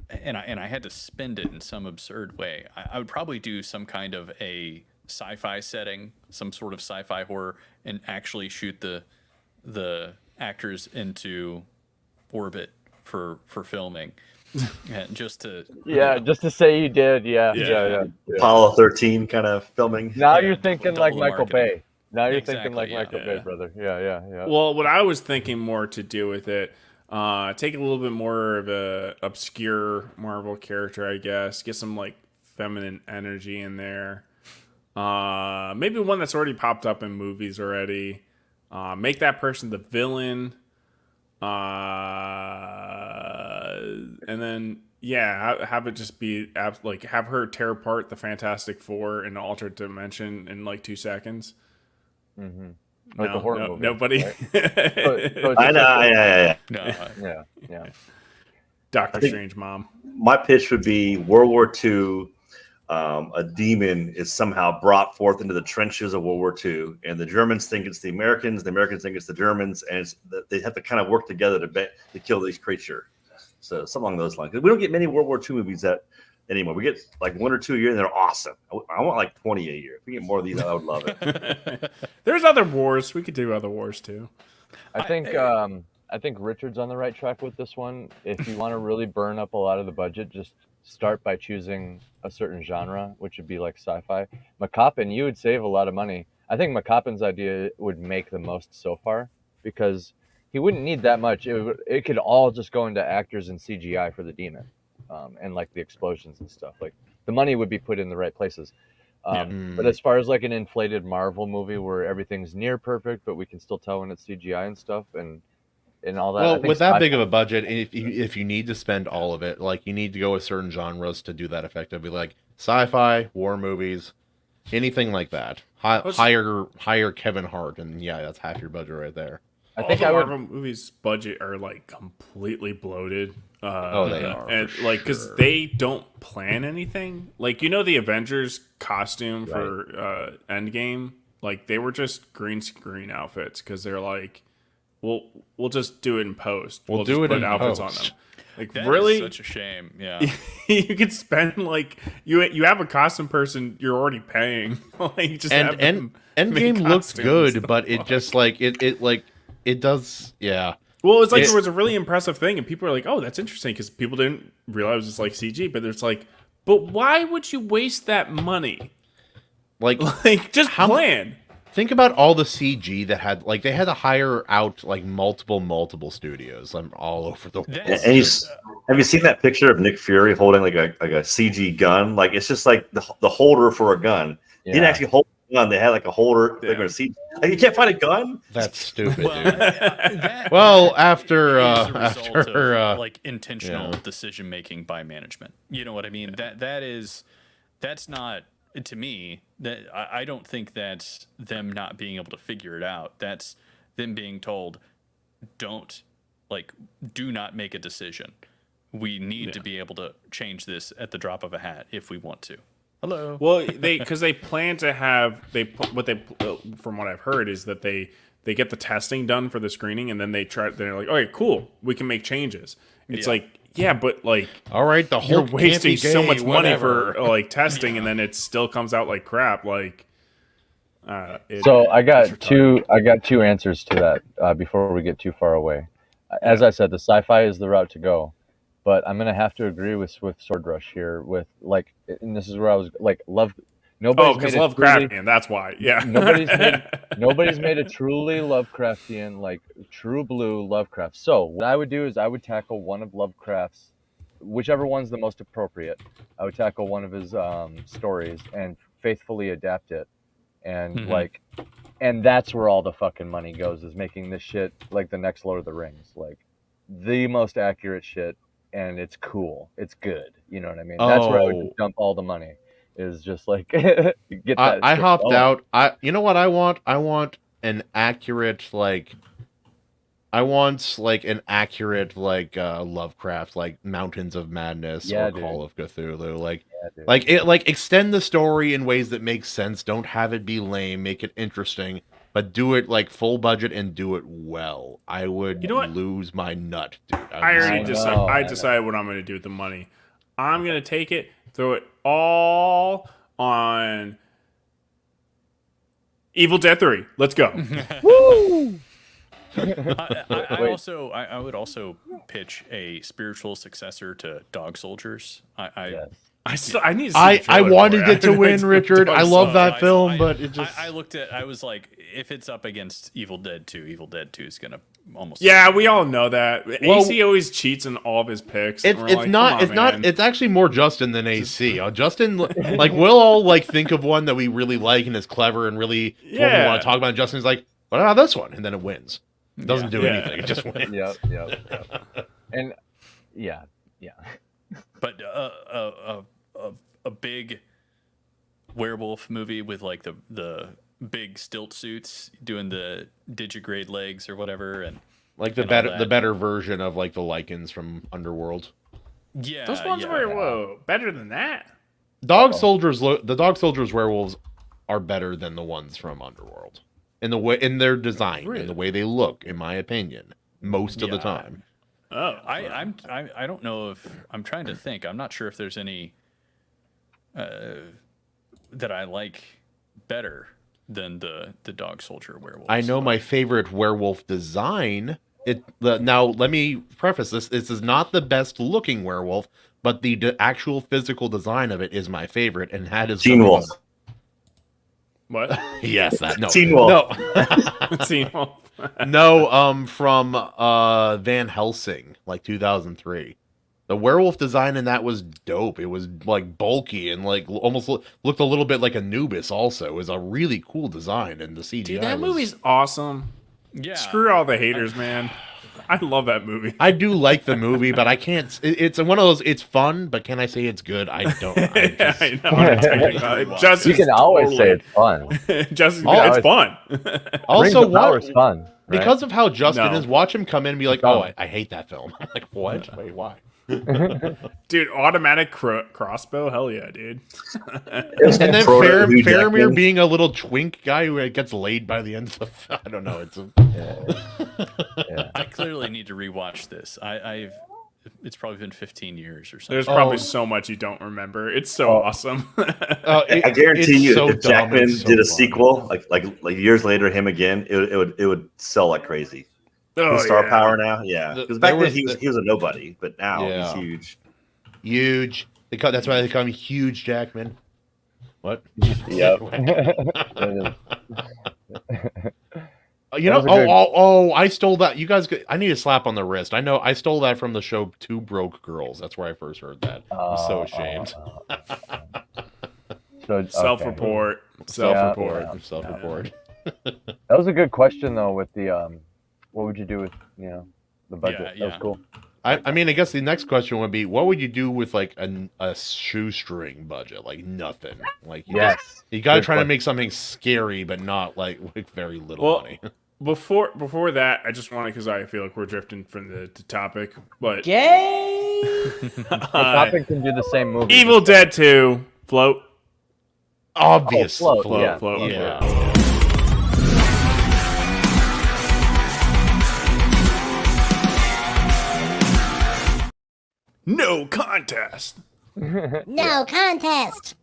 and I had to spend it in some absurd way. I would probably do some kind of a sci-fi setting, some sort of sci-fi horror, and actually shoot the actors into orbit for filming, and just to just to say you did, yeah. Apollo 13 kind of filming. Now Yeah, you're thinking double like the Michael marketing. Bay. Now you're Exactly, thinking like yeah. Michael Bay, brother. Yeah. Well, what I was thinking more to do with it, take a little bit more of a obscure Marvel character, I guess. Get some like feminine energy in there. Maybe one that's already popped up in movies already. Make that person the villain. And then have it just be like have her tear apart the Fantastic Four in an alternate dimension in like 2 seconds. Mm-hmm. Like the horror movie. Nobody. Right? I know. Yeah. Doctor Strange mom. My pitch would be World War II. A demon is somehow brought forth into the trenches of World War II, and the Germans think it's the Americans think it's the Germans, and they have to kind of work together to kill these creatures. So something along those lines. We don't get many World War II movies anymore. We get like 1 or 2 a year, and they're awesome. I want like 20 a year. If we get more of these, I would love it. There's other wars. We could do other wars too. I think Richard's on the right track with this one. If you want to really burn up a lot of the budget, just start by choosing a certain genre, which would be like sci-fi. McCoppin, you would save a lot of money. I think McCoppin's idea would make the most so far because he wouldn't need that much. It could all just go into actors and CGI for the demon, and like the explosions and stuff. Like the money would be put in the right places. But as far as like an inflated Marvel movie where everything's near perfect, but we can still tell when it's CGI and stuff and all that. Well, with that big of a budget, if you need to spend all of it, like you need to go with certain genres to do that effectively, like sci-fi, war movies, anything like that. Hire Kevin Hart, and that's half your budget right there. I think Marvel movies' budget are like completely bloated. They are, and for like because sure. they don't plan anything. Like the Avengers costume for Endgame, like they were just green screen outfits because they're like, we'll just do it in post. We'll just do it put in outfits post. on them. Like That really, is such a shame. Yeah. you could spend like you have a costume person you're already paying. Like just have them make Endgame looks costumes. good, but it just like it does. Yeah. Well, it's like there was a really impressive thing, and people are like, "Oh, that's interesting," because people didn't realize it's like CG. But it's like, but why would you waste that money? Like just plan. Think about all the CG that had they had to hire out like multiple studios all over the world. And have you seen that picture of Nick Fury holding like a CG gun? Like it's just like the holder for a gun. He didn't actually hold a gun. They had like a holder. They're going to see. Like, you can't find a gun. That's stupid, Well, dude. After like intentional decision making by management. You know what I mean? That's not. To me, that I don't think that's them not being able to figure it out. That's them being told, do not make a decision. We need to be able to change this at the drop of a hat if we want to. Hello. Well, because they plan to have from what I've heard is that they get the testing done for the screening and then they're like, okay, cool, we can make changes. It's like. Yeah, but like, all right, the whole you're wasting so much money whatever. for like testing, and then it still comes out like crap. Like, so I got two answers to that before we get too far away. As I said, the sci-fi is the route to go, but I'm gonna have to agree with Sword Rush here. With like, and this is where I was like, love. Because Lovecraftian, that's why. Yeah. Nobody's made a truly Lovecraftian, like true blue Lovecraft. So what I would do is I would tackle one of Lovecraft's, whichever one's the most appropriate. I would tackle one of his stories and faithfully adapt it. And and that's where all the fucking money goes, is making this shit like the next Lord of the Rings. Like the most accurate shit, and it's cool. It's good. You know what I mean? That's where I would dump all the money. Is just like get that. I hopped out. You know what I want? I want an accurate Lovecraft, like Mountains of Madness or Call of Cthulhu. Extend the story in ways that make sense. Don't have it be lame. Make it interesting, but do it like full budget and do it well. I would lose my nut, dude. I decided what I'm going to do with the money. I'm going to take it, throw it all on Evil Dead 3. Let's go. Woo! I would also pitch a spiritual successor to Dog Soldiers. I need to see I the trailer wanted for it to win, Richard. I love that film, I- but it just. I looked at. I was like, if it's up against Evil Dead 2, Evil Dead 2 is gonna almost. Yeah, we all know that. Well, AC always cheats in all of his picks. It's and we're like, not. come on, It's not. man. It's actually more Justin than AC. Justin, like, we'll all like think of one that we really like and is clever and really what we Yeah. want to talk about. And Justin's like, what about this one? And then it wins. It doesn't do Yeah. anything. It just wins. Yep. And yeah. But a big werewolf movie with like the big stilt suits doing the digigrade legs or whatever, and Like and all that. better version of like the Lycans from Underworld. Yeah, Those ones were better than that. The Dog Soldiers werewolves are better than the ones from Underworld in their design, in the way they look, in my opinion, most of the Yeah. time. Oh, I don't know if I'm trying to think. I'm not sure if there's any that I like better than the Dog Soldier werewolves. I know my favorite werewolf design. Now let me preface this. This is not the best looking werewolf, but the actual physical design of it is my favorite, and that is Teen Wolf. what? Yes, that no. Teen Wolf. No. Teen Wolf. No, from Van Helsing, like 2003. The werewolf design in that was dope. It was like bulky and like almost looked a little bit like Anubis. Also, it was a really cool design, and the CGI. Dude, that was- movie's awesome. Yeah, Screw all the haters, man. I love that movie. I do like the movie, but I can't. It's one of those. It's fun, but can I say it's good? I don't. I just, I know what I'm talking about. Justin's You can always say it's fun. Justin's Oh, it's I- fun. also, Rings of Power is fun. Right? because of how Justin No. is, watch him come in and be like, No. "Oh, I hate that film." I'm like, "What? Wait, why?" Dude, automatic crossbow? Hell yeah, dude. And then Frodo, Hugh Faramir Jackman. being a little twink guy who gets laid by the end of the film. I don't know. Yeah. I clearly need to rewatch this. It's probably been 15 years or something. There's probably so much you don't remember. It's so awesome. I guarantee it's you, so if dumb, Jackman it's so did a fun. sequel, like years later, him again, it would sell like crazy. Oh, His star yeah. power now, yeah. The- Because back there then was he was a nobody, but now Yeah. he's huge. Huge. That's why they call him Huge Jackman. What? Yep. You know? That was a good- Oh! I stole that. You guys, I need a slap on the wrist. I know. I stole that from the show Two Broke Girls. That's where I first heard that. I'm so ashamed. So, Self-report. Yeah, Self-report. yeah. Self-report. That was a good question though. With the what would you do with the budget? Yeah, That was yeah. cool. I mean, I guess the next question would be, what would you do with like a shoestring budget, like nothing? Like Yes. you gotta Good try to question. make something scary, but not like with very little Well, money. Before that, I just wanted, because I feel like we're drifting from the topic, but Topic can do the same movie. Evil Dead 2, Float. Obvious. Float, Float, yeah. Float. okay. Yeah. No contest. No contest.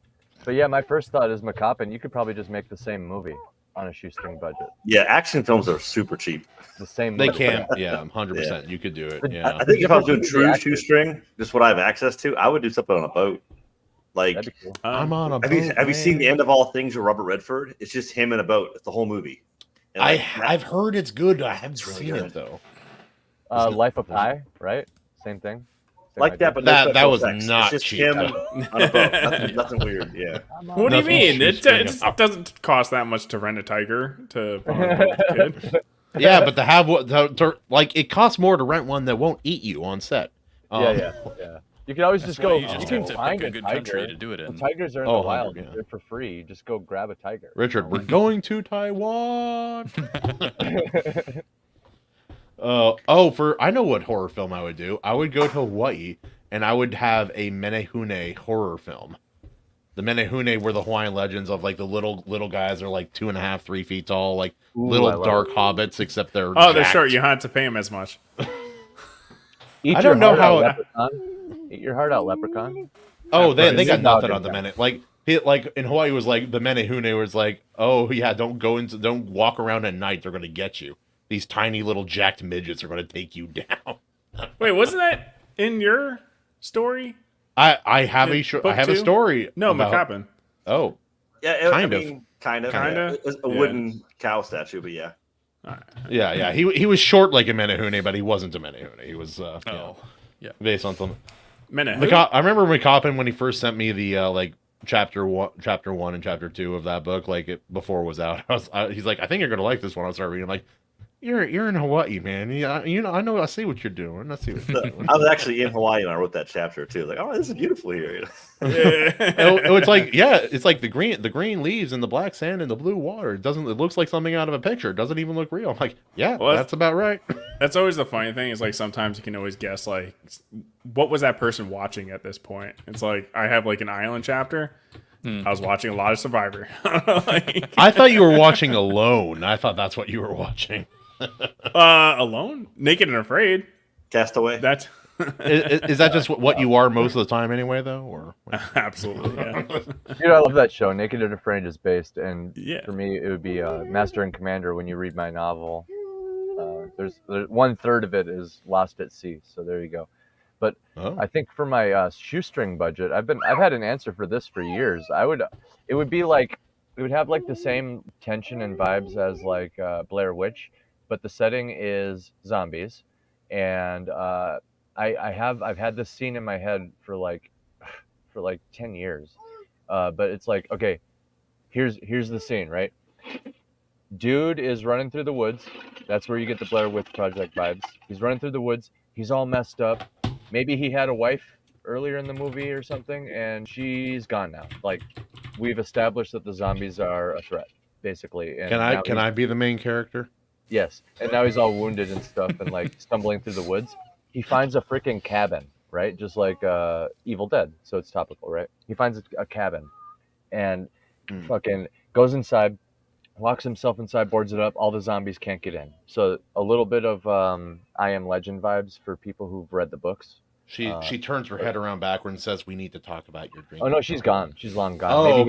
But yeah, my first thought is Macappin. You could probably just make the same movie on a shoestring budget. Yeah, action films are super cheap. The same. They movie. can, yeah, 100%. You could do it, yeah. I think if I was doing Difference true in the actors. shoestring, just what I have access to, I would do something on a boat. Like, That'd be cool. I'm on a have you seen the end of All Things with Robert Redford? It's just him in a boat. It's the whole movie. And I've heard it's good. I haven't really seen good. it though. Life of Pi, right? Same thing. Same like idea. that, but no That special was effects. not it's just cheap. him on a boat. Nothing weird. Yeah. What do you Nothing mean? It shoestring. doesn't cost that much to rent a tiger to put on a boat with a kid. Yeah, but to have like it costs more to rent one that won't eat you on set. Yeah. You can always That's just why go. you just can have to find pick a a good tiger. country to do it The in. tigers are in Oh, the wild. 100, yeah. They're for free. You just go grab a tiger. Richard, we're going to Taiwan. I know what horror film I would do. I would go to Hawaii and I would have a Menehune horror film. The Menehune were the Hawaiian legends of like the little guys are like 2.5, 3 feet tall, like Ooh, I little love dark hobbits, except they're Oh, they're jacked. short. You don't have to pay him as much. Eat I your don't know heart out, how- Leprechaun. Eat your heart out, Leprechaun. Oh, they Right. got No, nothing no, on the no. Mene. Like in Hawaii was like the Menehune was like, oh yeah, don't walk around at night. They're gonna get you. these tiny little jacked midgets are going to take you down. Wait, wasn't that in your story? I have In I book have a 2? story. No, about, McCoppin. Oh, Yeah, Kind of. kind of. Kinda? It was a Yeah. wooden cow statue, but yeah. yeah. He was short like a Menehune, but he wasn't a Menehune. He was Yeah. based on something. Minute. I remember McCoppin when he first sent me the like chapter 1 and chapter 2 of that book, like it before it was out. He's like, I think you're gonna like this one. I started reading. I'm like, you're in Hawaii, man. You know, I know. I see what you're doing. I see what you're doing. I was actually in Hawaii when I wrote that chapter too. Like, oh, this is beautiful here. It's like, it's like the green leaves and the black sand and the blue water. It looks like something out of a picture. It doesn't even look real. I'm like, yeah, Well, that's about right. That's always the funny thing is like sometimes you can always guess like what was that person watching at this point. It's like I have like an island chapter. I was watching a lot of Survivor. Like, I thought you were watching Alone. I thought that's what you were watching. Alone, Naked and Afraid. Castaway. That's Is that just what you are most of the time anyway, though? Or absolutely. Yeah. Dude, I love that show. Naked and Afraid is based, and Yeah. for me, it would be Master and Commander. When you read my novel, there's 1/3 of it is Lost at Sea. So there you go. But I think for my shoestring budget, I've had an answer for this for years. It would have like the same tension and vibes as like Blair Witch, but the setting is zombies, and I've had this scene in my head for like 10 years, but it's like, okay, here's the scene, right? Dude is running through the woods. That's where you get the Blair Witch Project vibes. He's running through the woods. He's all messed up. Maybe he had a wife earlier in the movie or something, and she's gone now. Like, we've established that the zombies are a threat, basically. And can I be the main character? Yes, and now he's all wounded and stuff, and like stumbling through the woods. He finds a freaking cabin, right? Just like Evil Dead, so it's topical, right? He finds a cabin, and fucking goes inside, locks himself inside, boards it up. All the zombies can't get in. So a little bit of I Am Legend vibes for people who've read the books. She turns her head around backward and says, "We need to talk about your dream." Oh no, she's gone. She's long gone. Oh,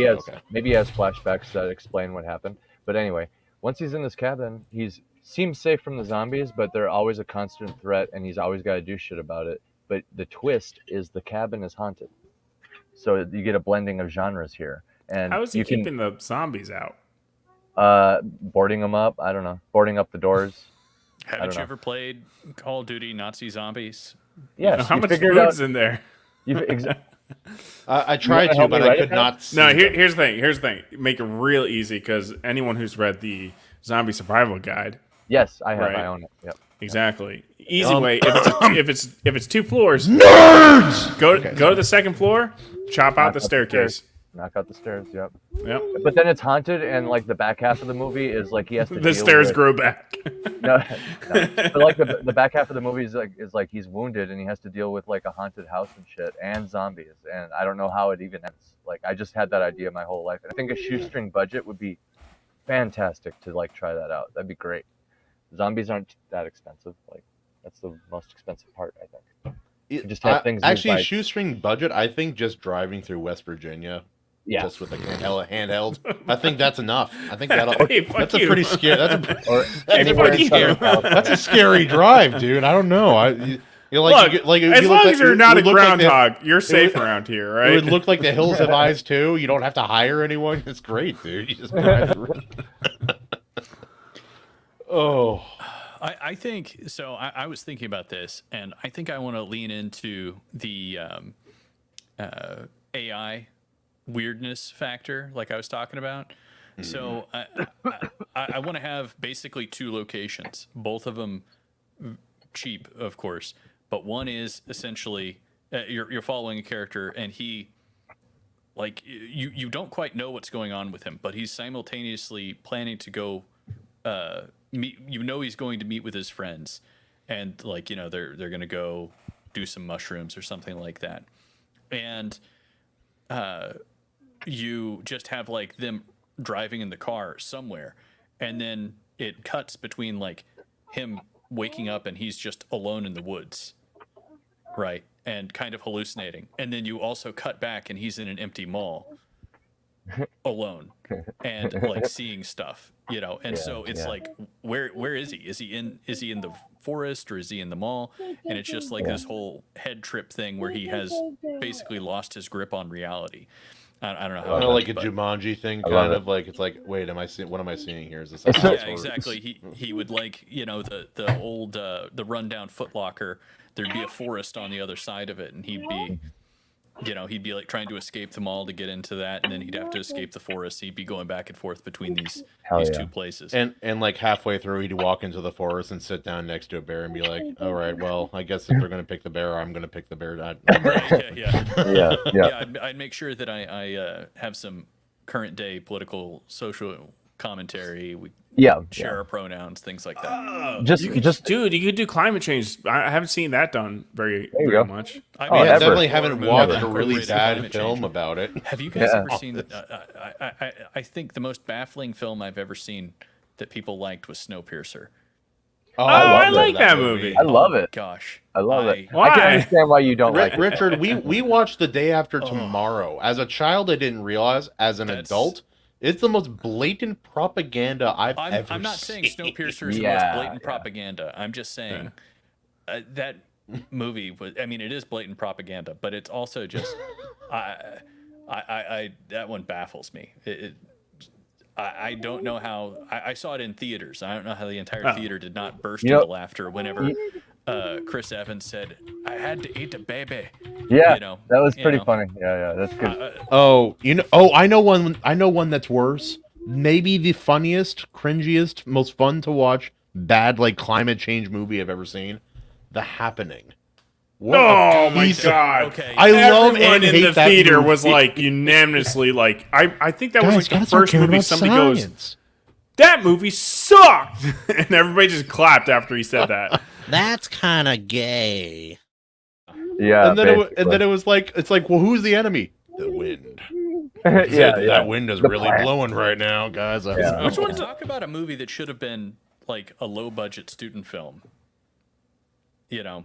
Maybe he has flashbacks that explain what happened. But anyway, once he's in this cabin, seems safe from the zombies, but they're always a constant threat, and he's always got to do shit about it. But the twist is the cabin is haunted, so you get a blending of genres here. And How is he keeping the zombies out? Boarding them up? I don't know. Boarding up the doors. Haven't you ever played Call of Duty Nazi Zombies? Yes. How much food's in there? I tried to, but I could not see. No, here's the thing. Make it real easy because anyone who's read the Zombie Survival Guide. Yes, I have. Right. I own it. Yep. Exactly. Easy way. If it's 2 floors, Nerds! go to the second floor, chop out the staircase. Knock out the stairs. Yep. Yep. But then it's haunted, and like the back half of the movie is like he has to. The deal stairs with... grow back. No. But like the back half of the movie is like he's wounded and he has to deal with like a haunted house and shit and zombies, and I don't know how it even ends. Like I just had that idea my whole life, and I think a shoestring budget would be fantastic to like try that out. That'd be great. Zombies aren't that expensive. Like that's the most expensive part, I think. You just have things. Actually, shoestring budget. I think just driving through West Virginia. Yeah. Just with a handheld. I think that's enough. I think that'll. Hey, that's fuck a pretty you. scary. Anywhere in Southern California. That's a scary drive, dude. I don't know. You're like, Look, if as you long look as like- you're it not a would look like groundhog, you're safe around here, It right? would look like the hills have eyes too. You don't have to hire anyone. It's great, dude. You just drive through. Oh. I think so. I was thinking about this, and I think I want to lean into the AI weirdness factor, like I was talking about. So I want to have basically 2 locations, both of them cheap, of course, but one is essentially you're following a character, and he, like, you don't quite know what's going on with him, but he's simultaneously planning to go meet. He's going to meet with his friends, and like they're going to go do some mushrooms or something like that, and you just have like them driving in the car somewhere, and then it cuts between like him waking up and he's just alone in the woods, right, and kind of hallucinating, and then you also cut back and he's in an empty mall, alone and like seeing stuff, you know. And so it's yeah. like, where is he? Is he in the forest, or is he in the mall? And it's just like this whole head trip thing where he has basically lost his grip on reality. I don't know how Kind it of like works, a but- Jumanji thing, I love kind it. of like it's like, wait, am I seeing? What am I seeing here? Is this? It's how a- this Yeah, works? exactly. He would, like, you know, the old the rundown Foot Locker. There'd be a forest on the other side of it, and he'd be like trying to escape the mall to get into that, and then he'd have to escape the forest. He'd be going back and forth between these Hell yeah. two places. And like halfway through, he'd walk into the forest and sit down next to a bear and be like, "All right, well, I guess if they're gonna pick the bear, I'm gonna pick the bear." Right, yeah. Yeah. I'd make sure that I have some current day political social commentary. We share our pronouns, things like that. Dude, you could do climate change. I haven't seen that done very you go. much. I Oh, Yeah, never. definitely haven't watched a Never. really Incorporated bad climate film change. about it. Have you guys Yeah. ever seen? I think the most baffling film I've ever seen that people liked was Snowpiercer. Oh, I love like that movie. I love it. Gosh, I love it. Why? I can understand why you don't like it. Richard, we watched The Day After Tomorrow. As a child, I didn't realize. As an adult, it's the most blatant propaganda I've ever seen. I'm not saying Snowpiercer is the Yeah, most blatant propaganda. I'm just saying that movie was. I mean, it is blatant propaganda, but it's also just. I that one baffles me. I don't know how. I saw it in theaters. I don't know how the entire theater did not burst into laughter whenever Chris Evans said, "I had to eat a baby." Yeah, You know, that was you pretty know. funny. Yeah, that's good. Oh, I know one. I know one that's worse. Maybe the funniest, cringiest, most fun to watch, bad like climate change movie I've ever seen. The Happening. What Oh a my piece of- god! Okay. I love Everyone and in hate the that theater movie. was like unanimously like, I think that was Guys, like the gotta start first caring movie about somebody goes, science. that movie sucked, and everybody just clapped after he said that. That's kind of gay. Yeah, And then it was like, it's like, well, who's the enemy? The wind. That wind is really blowing right now, guys. Which one? Talk about a movie that should have been like a low budget student film. You know.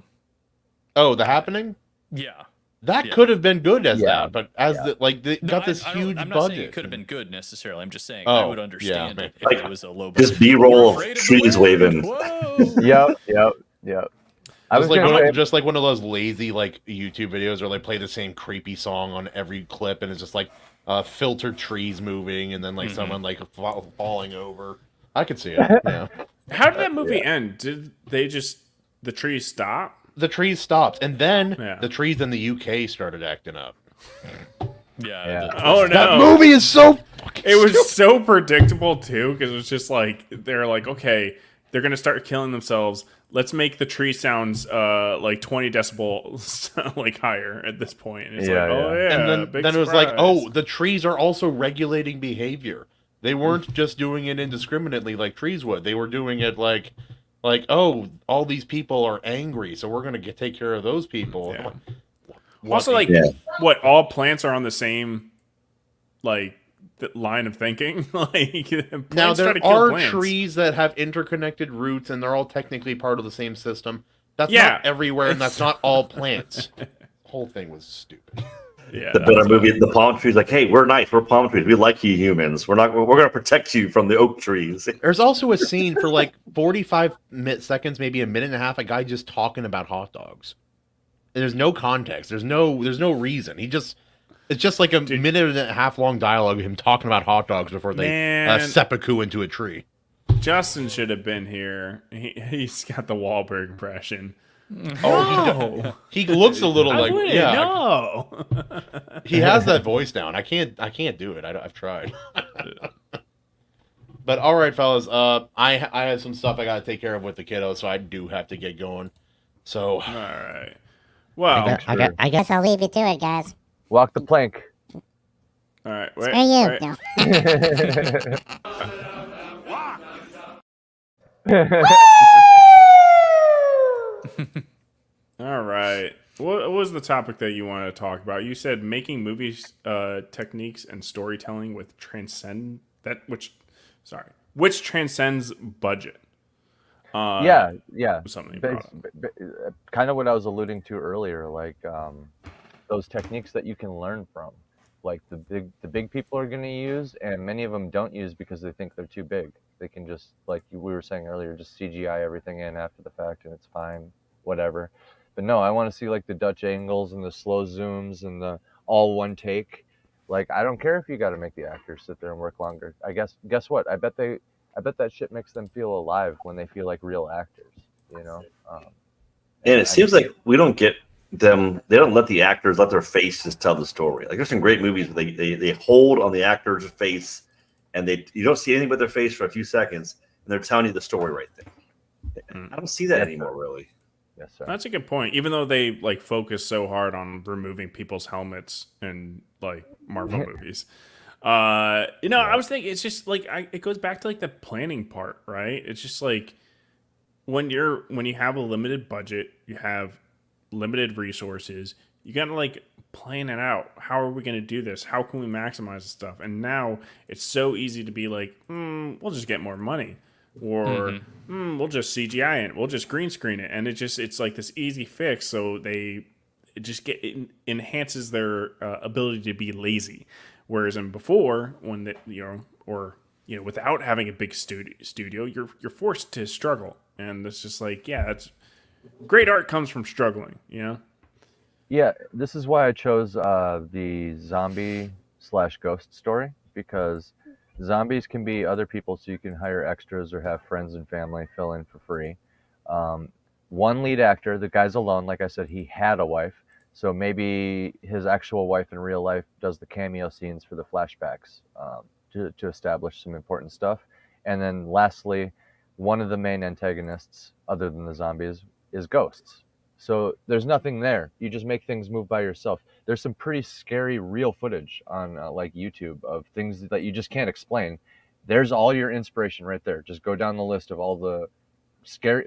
Oh, The Happening? Yeah. That could have been good as Yeah. that, but as they got this huge I'm not budget. saying it could have been good necessarily. I'm just saying Oh, I would understand yeah. it if it was a low budget. Just B-roll of Afraid the trees wind? waving. Whoa. Yep. I was Just like, gonna say, just like one of those lazy like YouTube videos where they play the same creepy song on every clip, and it's just like filtered trees moving, and then like someone like falling over. I could see it. Yeah, How did that movie end? Did they just the trees stop? the trees stopped, and then Yeah. the trees in the UK started acting up. Yeah. Oh no! That movie is so. It was so predictable too, because it was just like they're like, okay, they're gonna start killing themselves. Let's make the tree sounds like 20 decibels like higher at this point. And it's Yeah, like, oh yeah. yeah, And big then it was like, surprise. oh, the trees are also regulating behavior. They weren't just doing it indiscriminately like trees would. They were doing it like, oh, all these people are angry, so we're gonna take care of those people. Yeah. What Also, like, what? All plants are on the same like line of thinking. Like, plants now try there to kill are plants. trees that have interconnected roots, and they're all technically part of the same system. That's Yeah. not everywhere, and that's not all plants. The whole thing was stupid. Yeah, The that better was movie, the palm trees, like, hey, we're nice, we're palm trees, we like you humans. We're gonna protect you from the oak trees. There's also a scene for like 45 seconds, maybe a minute and a half, a guy just talking about hot dogs. And there's no context. There's no reason. It's just like a minute and a half long dialogue of him talking about hot dogs before they Man. seppuku into a tree. Justin should have been here. He's got the Wahlberg impression. Oh, he looks a little like no. he has that voice down. I can't do it. I've tried. But all right, fellas. I have some stuff I got to take care of with the kiddo, so I do have to get going. So All right. Well, I guess I'll leave you to it, guys. walk the plank. all right. Screw you. No. All right. What was the topic that you wanted to talk about? You said making movies techniques and storytelling which transcends budget. Yeah. Something you brought up. Kind of what I was alluding to earlier, like those techniques that you can learn from. like the big people are going to use, and many of them don't use because they think they're too big. They can just, like we were saying earlier, just CGI everything in after the fact and it's fine, whatever. But no, I want to see like the Dutch angles and the slow zooms and the all one take. Like, I don't care if you got to make the actors sit there and work longer. Guess what? I bet that shit makes them feel alive when they feel like real actors, you know? And it seems like we don't get them. They don't let the actors let their faces tell the story. Like, there's some great movies where they hold on the actor's face, and you don't see anything but their face for a few seconds, and they're telling you the story right there. I don't see that anymore, really. Yes, sir. That's a good point. Even though they like focus so hard on removing people's helmets in like Marvel movies, I was thinking it's just like it goes back to like the planning part, right? It's just like when you have a limited budget, you have limited resources, you gotta like plan it out. How are we gonna do this? How can we maximize this stuff? And now it's so easy to be like, we'll just get more money. Or we'll just CGI it. We'll just green screen it, and it's like this easy fix. So it enhances their ability to be lazy. Whereas before, when without having a big studio, you're forced to struggle, and it's just like, it's great art comes from struggling, you know. Yeah, this is why I chose the zombie/ghost story, because zombies can be other people, so you can hire extras or have friends and family fill in for free. One lead actor, the guy's alone. Like I said, he had a wife, so maybe his actual wife in real life does the cameo scenes for the flashbacks to establish some important stuff. And then lastly, one of the main antagonists, other than the zombies, is ghosts. So there's nothing there. You just make things move by yourself. There's some pretty scary real footage on like YouTube of things that you just can't explain. There's all your inspiration right there. Just go down the list of all the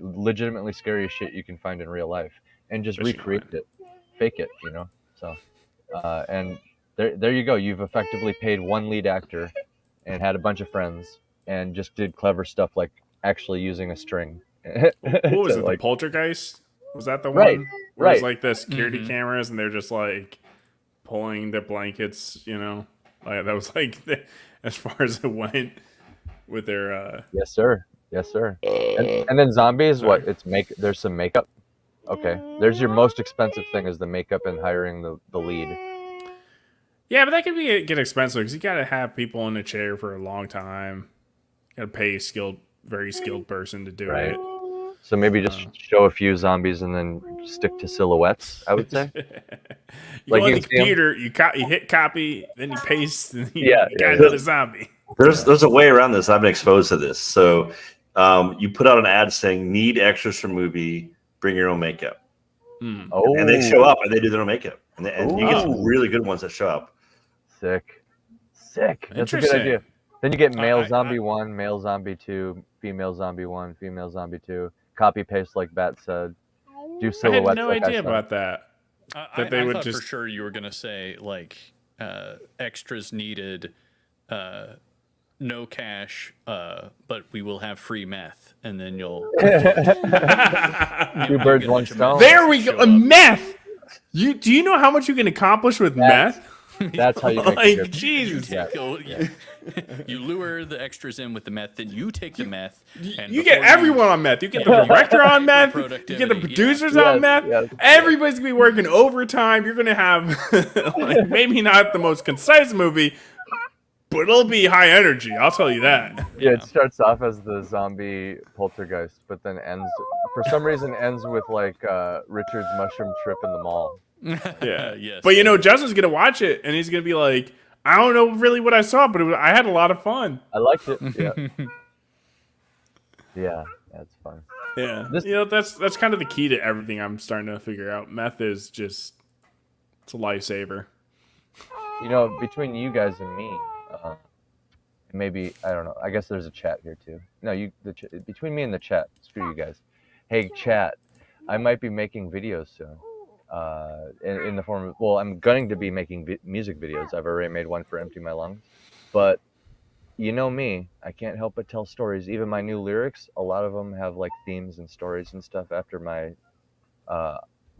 legitimately scary shit you can find in real life, and just recreate it, fake it, you know. So, and there you go. You've effectively paid one lead actor, and had a bunch of friends, and just did clever stuff like actually using a string. What was it? Like, the Poltergeist? Was that the right, one? Where it's right. like the security cameras, and they're just like pulling the blankets, you know. Like, that was like as far as it went with their. Yes, sir. Yes, sir. And then zombies. Sorry. What? There's some makeup. Okay. There's your most expensive thing is the makeup and hiring the lead. Yeah, but that can get expensive because you got to have people in a chair for a long time. You got to pay a very skilled person to do it. So maybe just show a few zombies and then stick to silhouettes, I would say. You go on the computer, you hit copy, then you paste, and you got another zombie. There's a way around this. I've been exposed to this. So you put out an ad saying, need extras for movie, bring your own makeup. Oh. And they show up and they do their own makeup. And you get some really good ones that show up. Sick. That's a good idea. Then you get male zombie 1, male zombie 2, female zombie 1, female zombie 2. Copy paste like Bat said. Do silhouettes. I had no idea about that. I thought for sure you were gonna say like extras needed, no cash, but we will have free meth, and then you'll two birds, one stone. There we go. Meth. Do you know how much you can accomplish with meth? That's how you make like Jesus. You lure the extras in with the meth, then you take the meth. And you get everyone on meth. You get the director on meth. You get the producers on meth. Yes. Everybody's gonna be working overtime. You're gonna have like, maybe not the most concise movie, but it'll be high energy. I'll tell you that. Yeah, it starts off as the zombie poltergeist, but then for some reason ends with like Richard's mushroom trip in the mall. Yeah. Yes. But Justin's gonna watch it and he's gonna be like, I don't know really what I saw, but I had a lot of fun. I liked it. Yeah. Yeah, that's fun. Yeah. That's kind of the key to everything I'm starting to figure out. Meth is just, it's a lifesaver. Between you guys and me, maybe, I don't know, I guess there's a chat here too. No, between me and the chat, screw you guys. Hey, chat, I might be making videos soon. In the form of, I'm going to be making music videos. I've already made one for Empty My Lungs. But you know me, I can't help but tell stories. Even my new lyrics, a lot of them have like themes and stories and stuff after my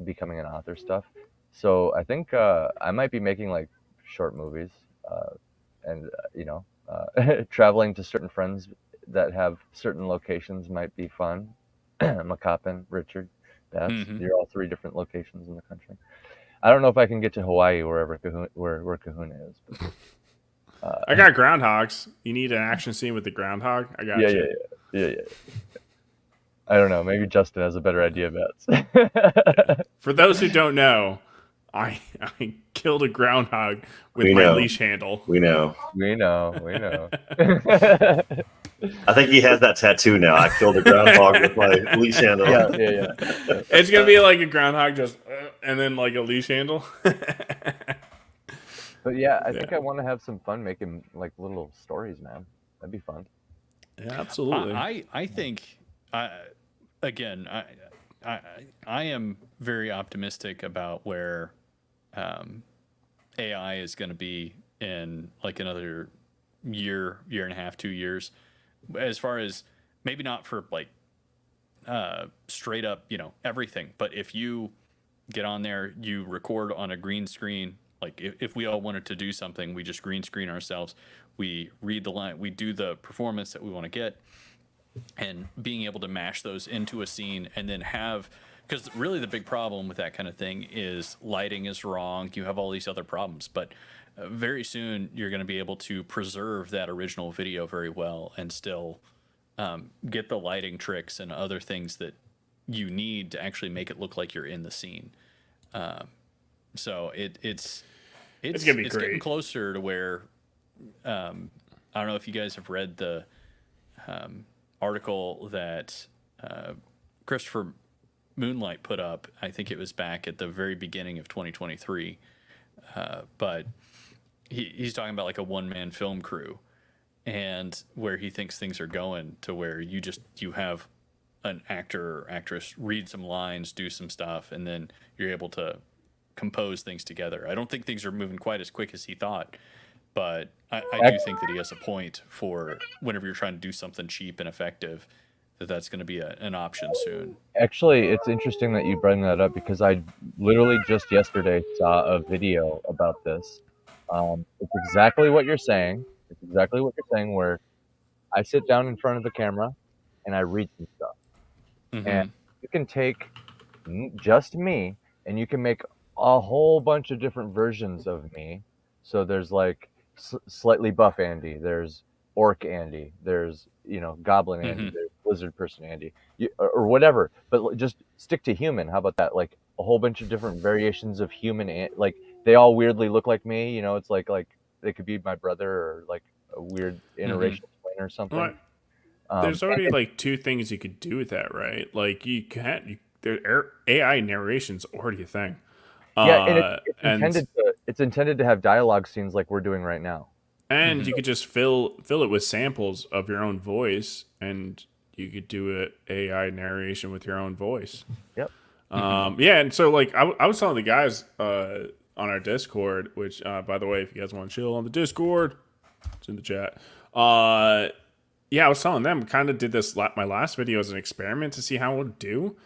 becoming an author stuff. So I think I might be making like short movies, and traveling to certain friends that have certain locations might be fun. Macapin, Richard, Bats, you're all 3 different locations in the country. I don't know if I can get to Hawaii wherever where Kahuna is. But, I got groundhogs. You need an action scene with the groundhog? I got you. Yeah. I don't know. Maybe Justin has a better idea, Bats. For those who don't know, I killed a groundhog with my leash handle. We know. I think he has that tattoo now. I killed a groundhog with my leash handle. Yeah. It's gonna be like a groundhog, just and then like a leash handle. But yeah, I think I want to have some fun making like little stories, man. That'd be fun. Yeah, absolutely. I think, again, I am very optimistic about where AI is going to be in like another year and a half, 2 years, as far as maybe not for like straight up, everything, but if you get on there, you record on a green screen. Like if we all wanted to do something, we just green screen ourselves. We read the line, we do the performance that we want to get, and being able to mash those into a scene and then because really the big problem with that kind of thing is lighting is wrong. You have all these other problems, but very soon you're going to be able to preserve that original video very well and still get the lighting tricks and other things that you need to actually make it look like you're in the scene. So it's gonna be great. Getting closer to where I don't know if you guys have read the article that Christopher Moonlight put up. I think it was back at the very beginning of 2023, but he's talking about like a one-man film crew and where he thinks things are going to where you have an actor or actress read some lines, do some stuff, and then you're able to compose things together. I don't think things are moving quite as quick as he thought, but I do think that he has a point for whenever you're trying to do something cheap and effective, that's going to be an option soon. Actually, it's interesting that you bring that up because I literally just yesterday saw a video about this. It's exactly what you're saying. Where I sit down in front of the camera and I read some stuff. And you can take just me and you can make a whole bunch of different versions of me. So there's like slightly buff Andy, there's orc Andy, there's goblin Andy, there's lizard person Andy, or whatever. But just stick to human. How about that? Like a whole bunch of different variations of human. Like they all weirdly look like me. It's like they could be my brother or like a weird interracial twin or something. Right. There's already like 2 things you could do with that, right? Like AI narration's already a thing. Yeah, and it's intended to have dialogue scenes like we're doing right now. And you could just fill it with samples of your own voice, and you could do an AI narration with your own voice. Yep. Yeah, and so like I was telling the guys on our Discord, which by the way, if you guys want to chill on the Discord, it's in the chat. Yeah, I was telling them, kind of did this my last video as an experiment to see how it would do.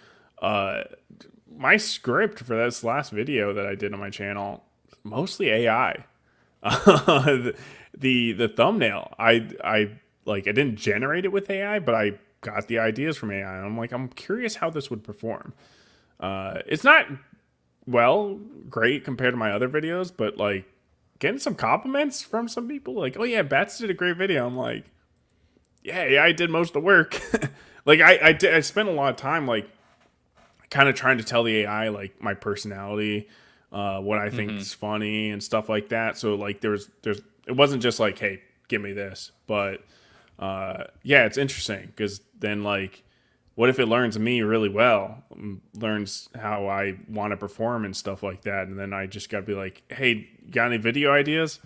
My script for this last video that I did on my channel, mostly AI. The thumbnail, I didn't generate it with AI, but I got the ideas from AI. And I'm like, I'm curious how this would perform. It's not great compared to my other videos, but like getting some compliments from some people, like, oh yeah, Bats did a great video. I'm like, yeah, AI did most of the work. Like I spent a lot of time like kind of trying to tell the AI like my personality, what I think is funny and stuff like that. So like there's it wasn't just like, hey, give me this, but yeah, it's interesting because then like, what if it learns me really well, learns how I want to perform and stuff like that, and then I just got to be like, hey, got any video ideas?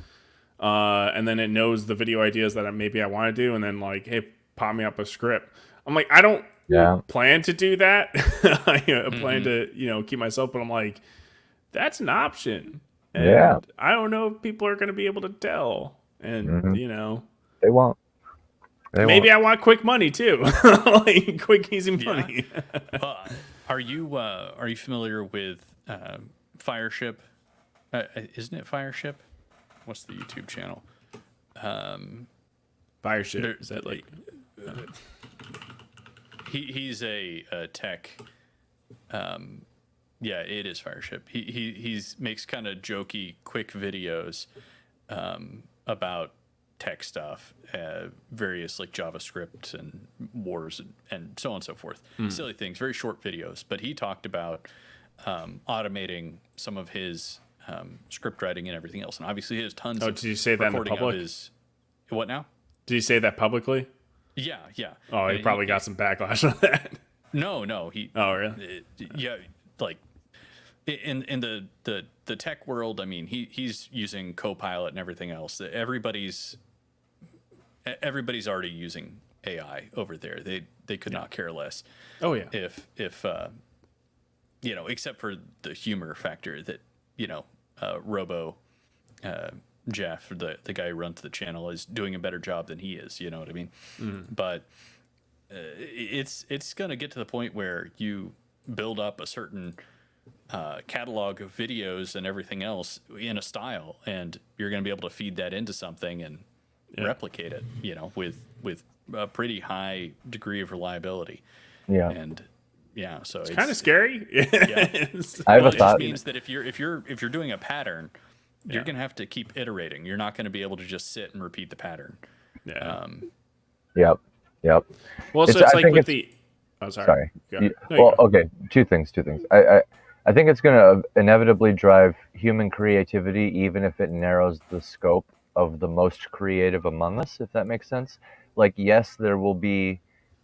And then it knows the video ideas that maybe I want to do, and then like, hey, pop me up a script. I'm like, I don't plan to do that. I plan to keep myself, but I'm like, that's an option. And I don't know if people are going to be able to tell. And they won't. Maybe I want quick money too, like quick easy money. Are you familiar with Fireship? Isn't it Fireship? what's the YouTube channel? Fireship. Is that like? He's a tech. Yeah, it is Fireship. He's makes kind of jokey, quick videos about tech stuff, various like JavaScript and wars and so on and so forth. Silly things, very short videos. But he talked about automating some of his script writing and everything else. And obviously, he has tons. Oh, of did you say that in the recording of public? What now? Did you say that publicly? Yeah. Oh, he probably got some backlash on that. No. He. Oh, really? Yeah, like in the tech world. I mean, he's using Copilot and everything else. Everybody's already using AI over there. They could not care less. Oh yeah. If except for the humor factor that Robo Jeff, the guy who runs the channel, is doing a better job than he is. You know what I mean? But it's gonna get to the point where you build up a certain catalog of videos and everything else in a style, and you're gonna be able to feed that into something and replicate it. With a pretty high degree of reliability. Yeah. And so it's Kind of scary. Yeah. I have a It just thought. means that if you're doing a pattern, you're gonna have to keep iterating. You're not gonna be able to just sit and repeat the pattern. Yeah. Yep. Well, so I it's like think with the. Oh, sorry. Sorry. Go. You- No, you well, go. okay. Two things. I think it's going to inevitably drive human creativity, even if it narrows the scope of the most creative among us, if that makes sense. Like, yes, there will be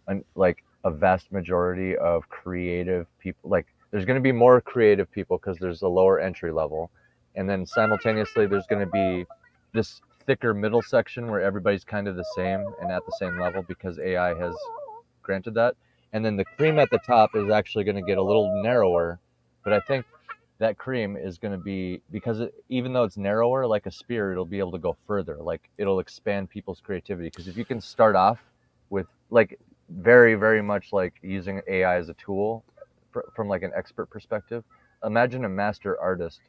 a vast majority of creative people. Like, there's going to be more creative people because there's a lower entry level. And then simultaneously, there's going to be this thicker middle section where everybody's kind of the same and at the same level because AI has granted that. And then the cream at the top is actually going to get a little narrower. But I think that cream is going to be, because even though it's narrower, like a spear, it'll be able to go further. Like, it'll expand people's creativity. Because if you can start off with, like, very, very much like using AI as a tool from like an expert perspective, imagine a master artist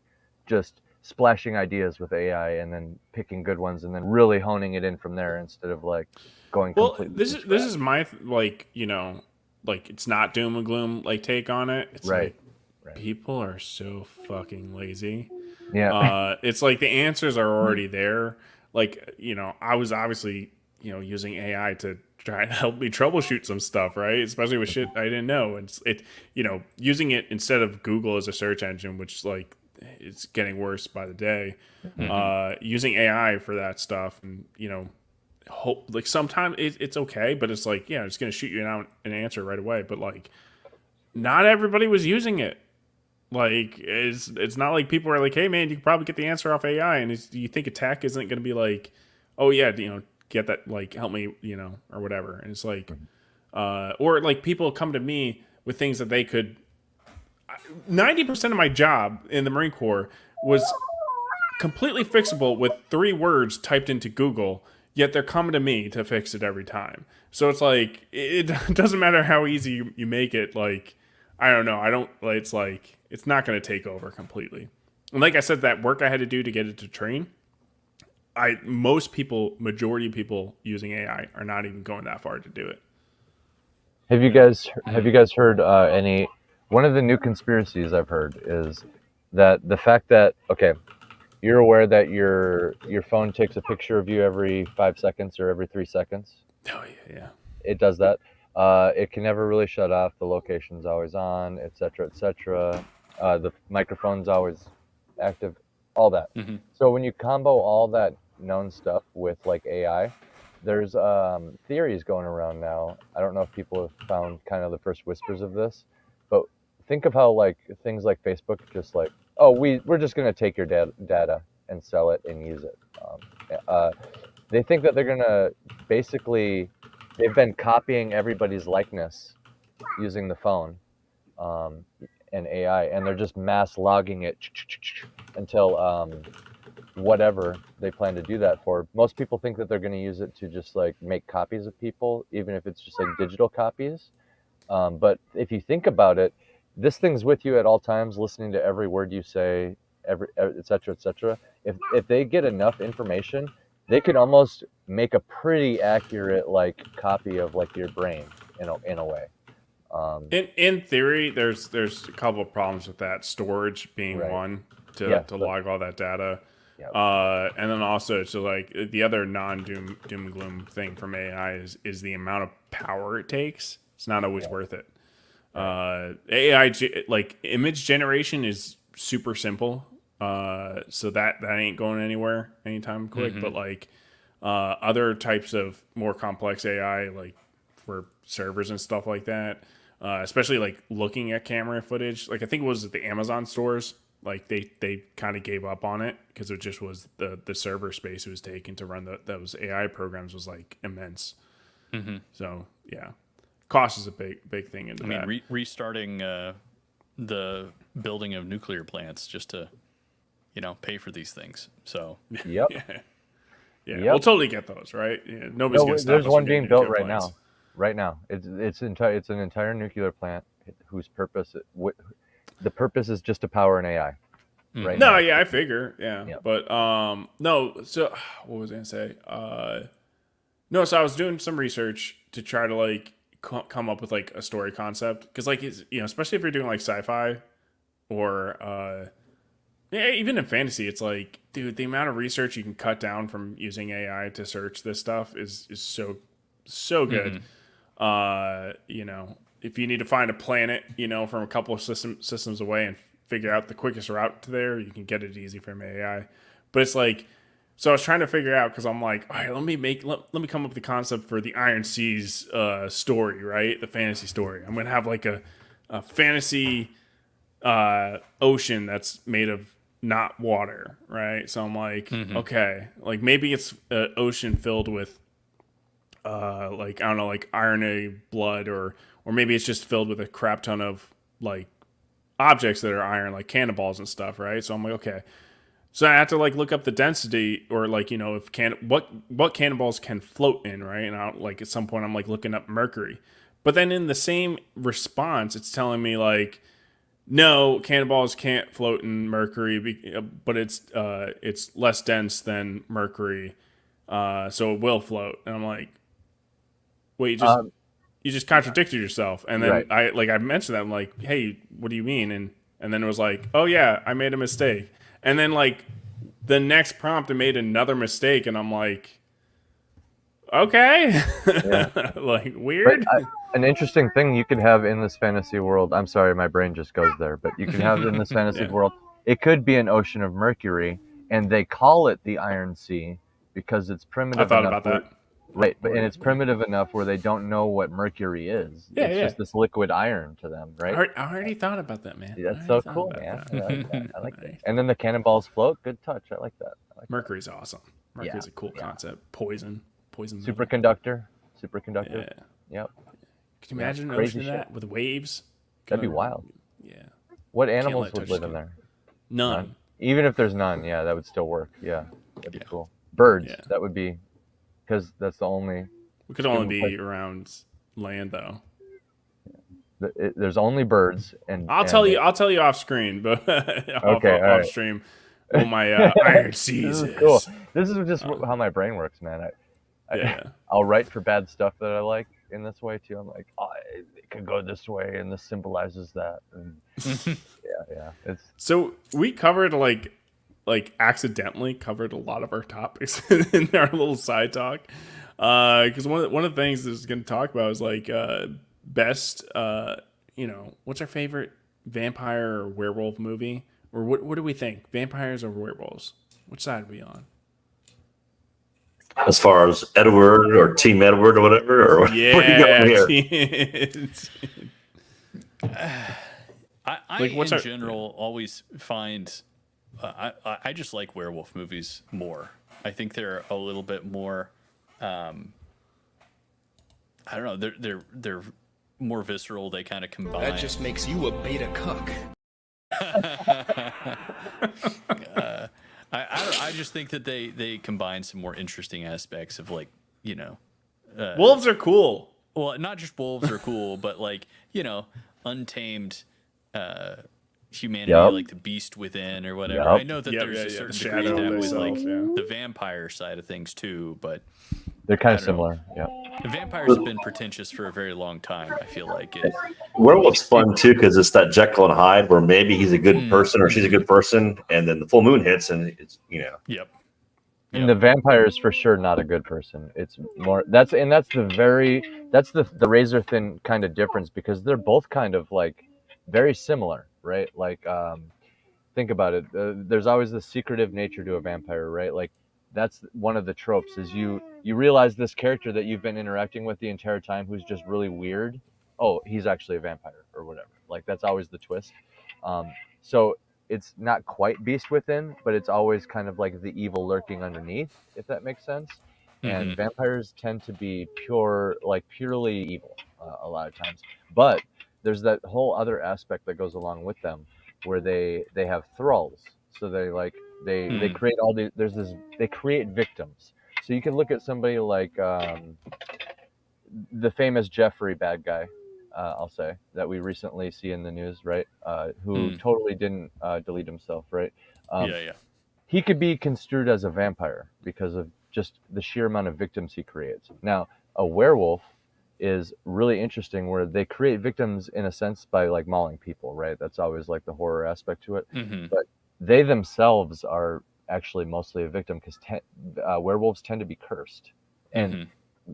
just splashing ideas with AI and then picking good ones and then really honing it in from there instead of like going Well, completely. this is my like it's not doom and gloom like take on it. It's Right. like people are so fucking lazy. Yeah. It's like the answers are already there. Like, I was obviously, using AI to try to help me troubleshoot some stuff, right? Especially with shit I didn't know. And using it instead of Google as a search engine, which like it's getting worse by the day. Using AI for that stuff, and hope like sometimes it's okay, but it's like it's gonna shoot you out an answer right away. But like, not everybody was using it. Like, it's not like people are like, hey man, you can probably get the answer off AI, and you think a tech isn't gonna be like, oh yeah, get that, like, help me, or whatever. And it's like, or like people come to me with things that they could. 90% of my job in the Marine Corps was completely fixable with 3 words typed into Google, yet they're coming to me to fix it every time. So it's like, it doesn't matter how easy you make it. Like, I don't know. It's like, it's not going to take over completely. And like I said, that work I had to do to get it to train, majority of people using AI are not even going that far to do it. Have you guys heard any? One of the new conspiracies I've heard is that the fact that, okay, you're aware that your phone takes a picture of you every 5 seconds or every 3 seconds. Oh yeah. It does that. It can never really shut off. The location's always on, etc., etc. The microphone's always active. All that. Mm-hmm. So when you combo all that known stuff with like AI, there's theories going around now. I don't know if people have found kind of the first whispers of this, but think of how like things like Facebook just like, oh, we're just going to take your data and sell it and use it. They think that they're going to basically, they've been copying everybody's likeness using the phone and AI, and they're just mass logging it until whatever they plan to do that for. Most people think that they're going to use it to just like make copies of people, even if it's just like digital copies. But if you think about it, this thing's with you at all times, listening to every word you say, et cetera, et cetera. If they get enough information, they could almost make a pretty accurate like copy of like your brain in a way. In theory, there's a couple of problems with that. Storage being Right. one to But log all that data. Yep. And then also to like the other doom and gloom thing from AI is the amount of power it takes. It's not always worth it. AI like image generation is super simple. So that ain't going anywhere anytime quick. But like other types of more complex AI, like for servers and stuff like that, especially like looking at camera footage. Like I think it was at the Amazon stores. Like they kind of gave up on it because it just was the server space it was taking to run those AI programs was like immense. So yeah, cost is a big thing into that. I mean, restarting the building of nuclear plants just to pay for these things. So Yep. Yeah, Yep. we'll totally get those, right? Yeah, nobody's gonna stop There's us one from being getting built nuclear right plants. now. Right now, it's an entire nuclear plant whose purpose the purpose is just to power an AI. Right No, now. yeah, I figure, yeah, Yep. but no. So what was I gonna say? No, so I was doing some research to try to like come up with like a story concept because like it's, especially if you're doing like sci-fi or yeah, even in fantasy, it's like, dude, the amount of research you can cut down from using AI to search this stuff is so good. If you need to find a planet, from a couple of systems away and figure out the quickest route to there, you can get it easy from AI. But it's like, so I was trying to figure out because I'm like, all right, let me come up with the concept for the Iron Seas story, right? The fantasy story. I'm gonna have like a fantasy ocean that's made of not water, right? So I'm like, okay, like maybe it's an ocean filled with like I don't know, like iron blood, or maybe it's just filled with a crap ton of like objects that are iron, like cannonballs and stuff, right? So I'm like, okay, so I have to like look up the density, or like if what cannonballs can float in, right? And I like at some point I'm like looking up mercury, but then in the same response, it's telling me like, no, cannonballs can't float in mercury, but it's less dense than mercury, so it will float. And I'm like, wait, you just contradicted yourself. And then Right. I mentioned that, I'm like, hey, what do you mean? And then it was like, oh yeah, I made a mistake. And then like the next prompt, I made another mistake, and I'm like, okay, like weird. But an interesting thing you could have in this fantasy world. I'm sorry, my brain just goes there. But you could have in this fantasy world. It could be an ocean of mercury, and they call it the Iron Sea because it's primitive. I thought enough about that. Right, but and it's primitive enough where they don't know what mercury is. Yeah, It's just this liquid iron to them, right? I already thought about that, man. That's so cool, man. I like that. I like that. And then the cannonballs float. Good touch. I like that. Mercury's awesome. Mercury's a cool concept. Poison. Superconductor. Yeah. Yep. Can you imagine an crazy ocean of that with waves? That'd be wild. Yeah. What let animals it would touch live skin. in there? None. Even if there's none, yeah, that would still work. Yeah, that'd be cool. Birds. Yeah. That would be because that's the only. We could only Human be around land, though. There's only birds, and I'll tell you off screen, but off right. stream, what my Iron Seas This is. is cool. This is just how my brain works, man. I'll write for bad stuff that I like in this way too. I'm like, oh, it could go this way, and this symbolizes that. And yeah. It's So we covered like accidentally covered a lot of our topics in our little side talk. Because one of the things this is going to talk about is like best, what's our favorite vampire or werewolf movie, or what do we think? Vampires or werewolves? Which side are we on? As far as Edward or Team Edward or whatever, or where you going here? I in general always find I just like werewolf movies more. I think they're a little bit more. I don't know. They're more visceral. They kind of combine. That just makes you a beta cuck. I just think that they combine some more interesting aspects of Wolves are cool. Well, not just wolves are cool, but untamed humanity, Yep. like the beast within or whatever. Yep. I know that Yep, there's yeah, a yeah, certain the degree shadow of that of with like thyself, yeah. the vampire side of things too, but They're kind I of don't know. similar. Yeah. The vampires have been pretentious for a very long time. I feel like it. Werewolf's fun too because it's that Jekyll and Hyde where maybe he's a good person or she's a good person, and then the full moon hits and it's Yep. And the vampire is for sure not a good person. It's more that's the razor thin kind of difference because they're both kind of like very similar, right? Like think about it. There's always the secretive nature to a vampire, right? Like that's one of the tropes is you realize this character that you've been interacting with the entire time who's just really weird. Oh, he's actually a vampire or whatever. Like that's always the twist. So it's not quite beast within, but it's always kind of like the evil lurking underneath, if that makes sense. And vampires tend to be purely evil a lot of times. But there's that whole other aspect that goes along with them, where they have thralls. So they create all the they create victims. So you can look at somebody like the famous Jeffrey bad guy. I'll say that we recently see in the news, right? Who totally didn't delete himself, right? Yeah. He could be construed as a vampire because of just the sheer amount of victims he creates. Now, a werewolf is really interesting where they create victims in a sense by like mauling people, right? That's always like the horror aspect to it. But they themselves are actually mostly a victim because werewolves tend to be cursed. And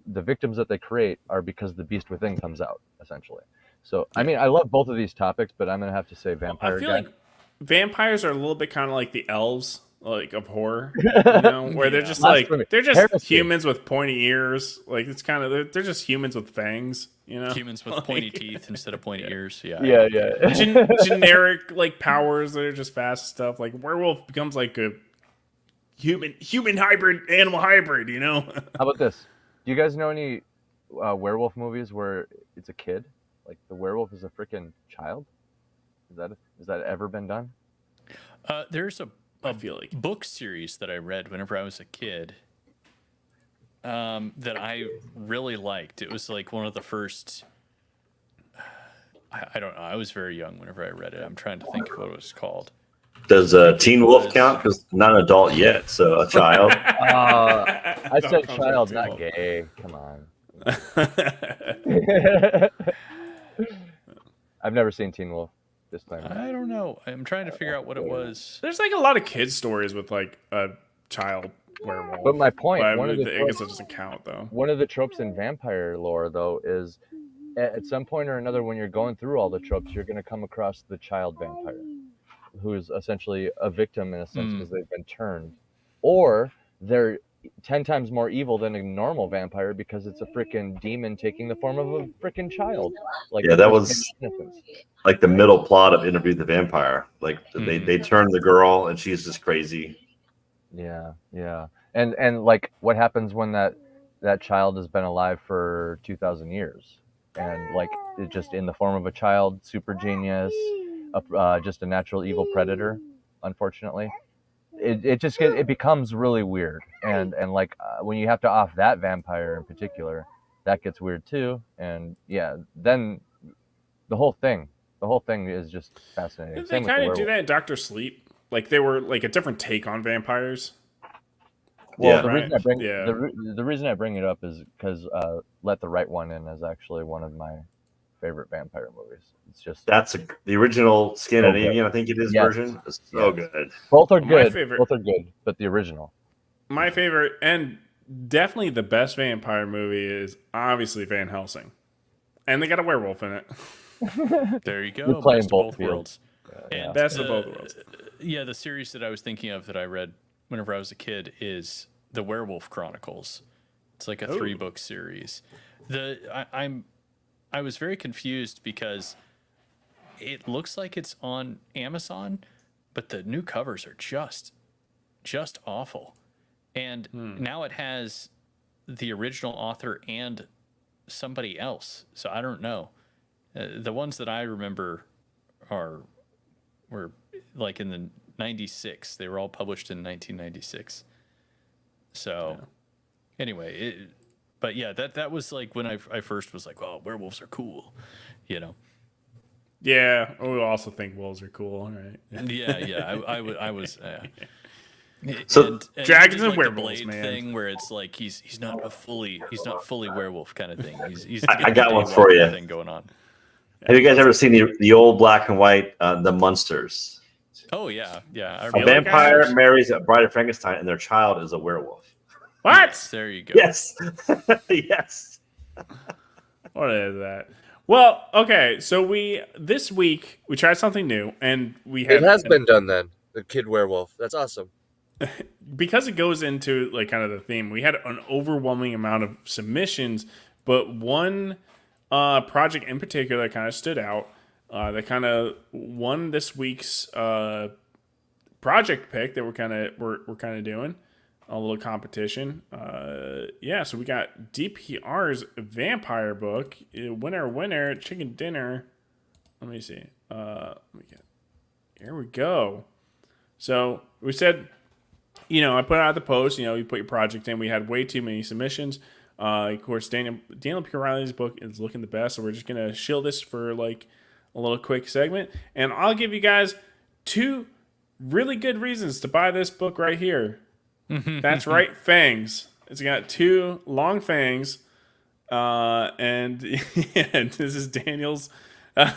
the victims that they create are because the beast within comes out, essentially. So, I mean, I love both of these topics, but I'm going to have to say vampire. I feel like vampires are a little bit kind of like the elves, like of horror, where they're just Heresy. humans with pointy ears. Like it's kind of they're just humans with fangs, Humans with pointy teeth instead of pointy ears. Yeah. Generic like powers that are just fast stuff. Like werewolf becomes like a human hybrid, animal hybrid. How about this? Do you guys know any werewolf movies where it's a kid? Like the werewolf is a freaking child? Has that ever been done? There's I feel like book series that I read whenever I was a kid that I really liked. It was like one of the first. I don't know. I was very young whenever I read it. I'm trying to think of what it was called. Does Teen Wolf count? Because not an adult yet, so a child. I said child, not gay. Come on. I've never seen Teen Wolf. I don't know. I'm trying to figure out what it was. there's like a lot of kids stories with like a child werewolf. But my point, I one of the guess it doesn't count though. One of the tropes in vampire lore, though, is at some point or another, when you're going through all the tropes, you're going to come across the child vampire, who is essentially a victim in a sense because they've been turned, or they're 10 times more evil than a normal vampire because it's a freaking demon taking the form of a freaking child. Like that was like the middle plot of Interview with the Vampire. Like they turn the girl and she's just crazy. Yeah. And like what happens when that child has been alive for 2,000 years and like it's just in the form of a child, super genius, just a natural evil predator, unfortunately. It becomes really weird, and like when you have to off that vampire in particular, that gets weird too. And then the whole thing is just fascinating. Did they kind of do that in Doctor Sleep? Like they were like a different take on vampires. Well, the reason I bring it up is because Let the Right One In is actually one of my favorite vampire movies. It's just the original Scandinavian, I think it is, version. It's so good. Both are good. Both are good, but the original. My favorite and definitely the best vampire movie is obviously Van Helsing, and they got a werewolf in it. There you go. You're playing Best both of both worlds. And best of both worlds. Yeah, the series that I was thinking of that I read whenever I was a kid is The Werewolf Chronicles. It's like a 3-book series. I was very confused because it looks like it's on Amazon, but the new covers are just awful. And now it has the original author and somebody else. So I don't know. The ones that I remember were like in the 96. They were all published in 1996. So anyway, but yeah, that was like when I first was like, oh, werewolves are cool, Yeah, we also think wolves are cool. All right. Yeah. I was. So and dragons he did, and like, werewolves, the blade man. thing where it's like he's not fully werewolf kind of thing. He's I got got the one for daywalker you. thing going on. Have you guys ever seen the old black and white The Munsters? Oh yeah. I A feel remember. like I vampire have- marries a bride of Frankenstein, and their child is a werewolf. What? Yes, there you go. Yes, yes. What is that? Well, okay. So this week we tried something new, and we had It has been done then. The kid werewolf. That's awesome. because it goes into like kind of the theme. We had an overwhelming amount of submissions, but one project in particular kind of stood out. That kind of won this week's project pick that we're kind of doing a little competition. So we got DPR's vampire book, winner, chicken dinner. Let me see. Here we go. So we said, I put out the post. You put your project in. We had way too many submissions. Of course, Daniel P. Riley's book is looking the best, so we're just gonna shield this for like a little quick segment, and I'll give you guys 2 really good reasons to buy this book right here. That's right, fangs. It's got 2 long fangs, and yeah, this is Daniel's.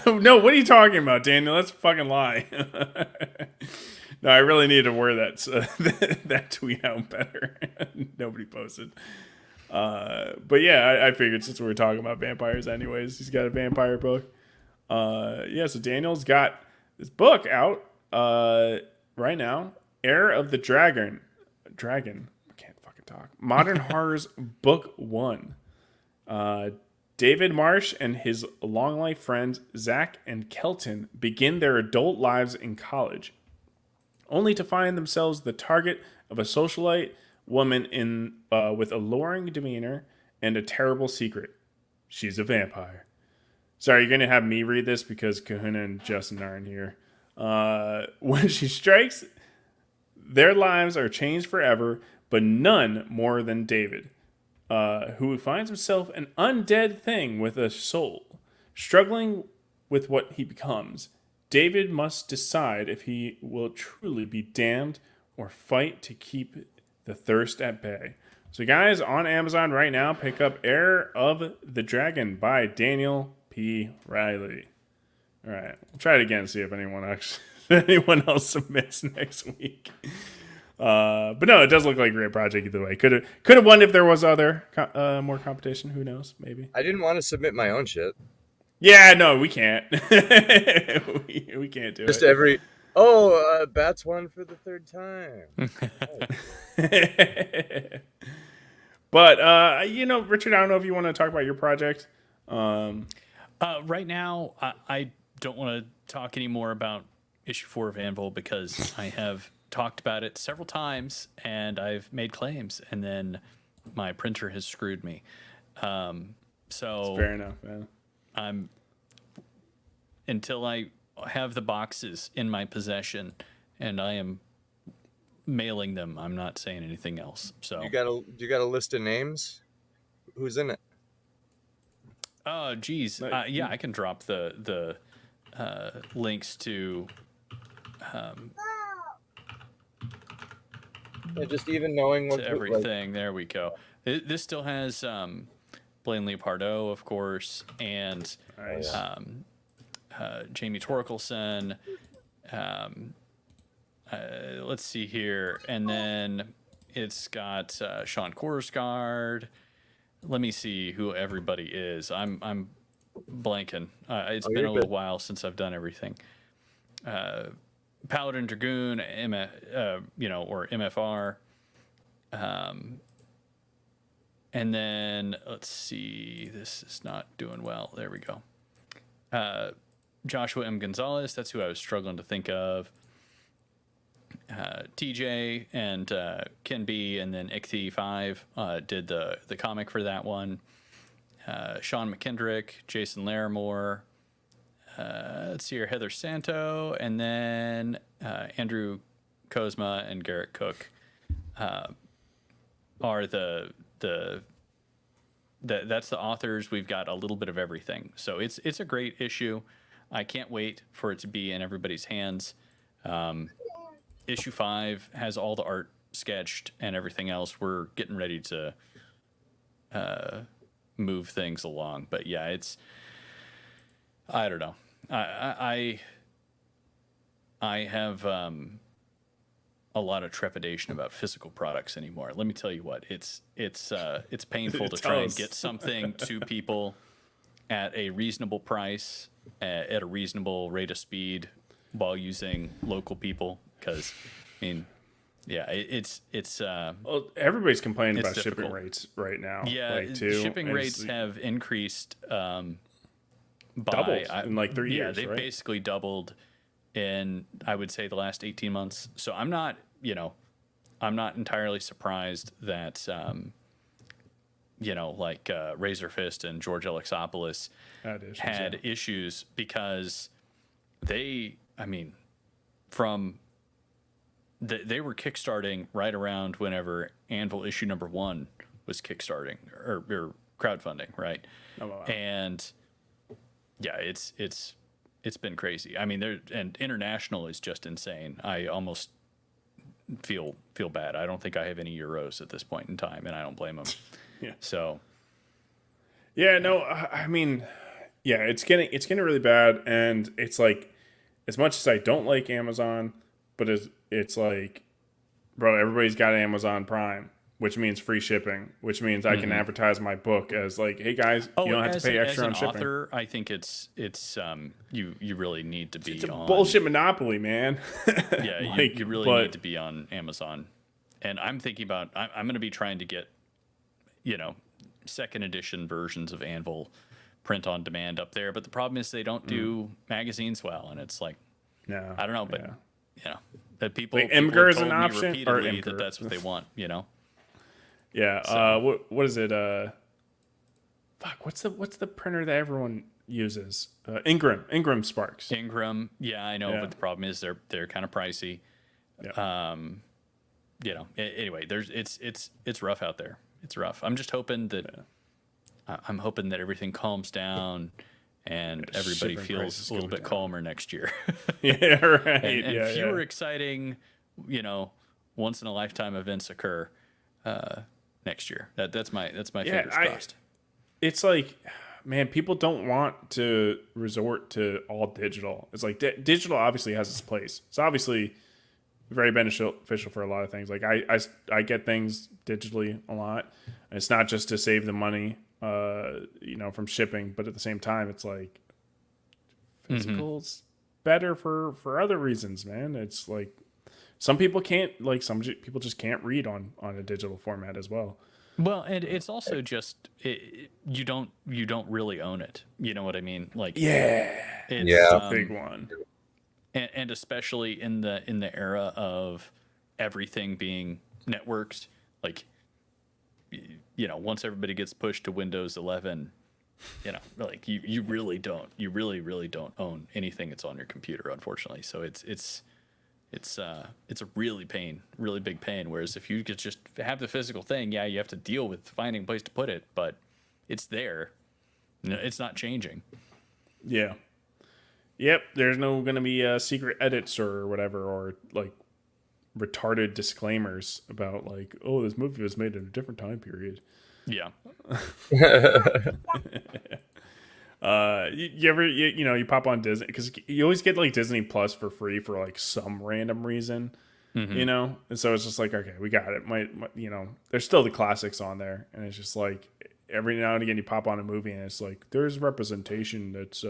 No, what are you talking about, Daniel? That's a fucking lie. No, I really need to wear that tweet out better. Nobody posted. But yeah, I figured since we were talking about vampires anyways, he's got a vampire book. So Daniel's got this book out right now, Heir of the Dragon. I can't fucking talk. Modern Horrors Book 1. David Marsh and his long life friends Zach and Kelton begin their adult lives in college, only to find themselves the target of a socialite woman with alluring demeanor and a terrible secret. She's a vampire. Sorry, you're going to have me read this because Kahuna and Justin aren't here. When she strikes, their lives are changed forever, but none more than David, who finds himself an undead thing with a soul. Struggling with what he becomes, David must decide if he will truly be damned or fight to keep the thirst at bay. So guys, on Amazon right now, pick up Heir of the Dragon by Daniel P. Riley. All right, we'll try it again, see if anyone else submits next week. But no, it does look like a great project either way. Could have won if there was other more competition. Who knows? Maybe. I didn't want to submit my own shit. Yeah, no, we can't. we can't do Just it. every. Bats won for the 3rd time. But Richard, I don't know if you want to talk about your project. Right now, I don't want to talk anymore about issue 4 of Anvil because I have talked about it several times and I've made claims, and then my printer has screwed me. So That's fair enough, man. Until I have the boxes in my possession and I am mailing them, I'm not saying anything else. So You got a list of names? Who's in it? oh geez, yeah, I can drop the links to Yeah, just even knowing what to everything. There we go. This still has Blaine Leopardo, of course, and Nice. Jamie Torkelson. Let's see here, and then it's got Sean Korsgaard. Let me see who everybody is. I'm blanking. It's been a little while since I've done everything. Paladin Dragoon, or MFR. And then let's see. This is not doing well. There we go. Joshua M. Gonzalez. That's who I was struggling to think of. TJ and Ken B, and then Ichthy5 did the comic for that one. Sean McKendrick, Jason Larimore. Let's see here, Heather Santo, and then Andrew Kozma and Garrett Cook are that's the authors. We've got a little bit of everything, so it's a great issue. I can't wait for it to be in everybody's hands. Issue 5 has all the art sketched and everything else. We're getting ready to move things along. But yeah, I don't know. I have a lot of trepidation about physical products anymore. Let me tell you what, it's painful to try and get something to people at a reasonable price, at a reasonable rate of speed, while using local people. Because, I mean, yeah, it's well, everybody's complaining it's about difficult. shipping rates right now. Yeah, like, too. shipping And rates have increased by doubled in like 3 years. they've right? basically doubled in, I would say, the last 18 months. So I'm not entirely surprised that like Razor Fist and George Alexopoulos had issues, because they were kickstarting right around whenever Anvil issue number 1 was kickstarting or crowdfunding, right? Oh, wow. And yeah, it's been crazy. I mean, and international is just insane. I almost feel bad. I don't think I have any euros at this point in time, and I don't blame them. Yeah. So. Yeah. No. I mean, yeah. It's getting really bad, and it's like, as much as I don't like Amazon, but it's like, bro, everybody's got Amazon Prime, which means free shipping, which means I can advertise my book as like, hey guys, you don't have to pay extra on shipping. Author, I think it's you really need to be It's a on bullshit monopoly, man. Yeah, like, you really need to be on Amazon. And I'm thinking about I'm going to be trying to get second edition versions of Anvil print on demand up there, but the problem is they don't do magazines well, and it's like, no, I don't know, but that people like, people Imgur have is told an me option, or repeatedly Imgur? that's what they want, Yeah. So. What is it? Fuck. What's the printer that everyone uses? Ingram Sparks. Ingram. Yeah, I know, Yeah. but the problem is they're kind of pricey. Yeah. Anyway, it's rough out there. It's rough. I'm just hoping that I'm hoping that everything calms down and everybody shipping feels prices a little go bit down. calmer next year. Yeah. Right. and fewer exciting, once in a lifetime events occur next year. That's my fingers crossed. It's like, man, people don't want to resort to all digital. It's like digital obviously has its place. It's obviously very beneficial for a lot of things. Like I get things digitally a lot. And it's not just to save the money, from shipping, but at the same time, it's like physical's better for other reasons, man. It's like some people can't, like some people just can't read on a digital format as well. Well, and it's also just you don't really own it. You know what I mean? Like It's a big one. And especially in the era of everything being networked, like once everybody gets pushed to Windows 11, like you really don't own anything that's on your computer, unfortunately. So it's a really big pain. Whereas if you could just have the physical thing, you have to deal with finding a place to put it, but it's there. It's not changing. Yeah. Yep. There's no going to be secret edits or whatever, or like retarded disclaimers about like, oh, this movie was made in a different time period. Yeah. You ever you pop on Disney, because you always get like Disney Plus for free for like some random reason, and so it's just like, okay, we got it. There's still the classics on there, and it's just like every now and again you pop on a movie and it's like there's representation that's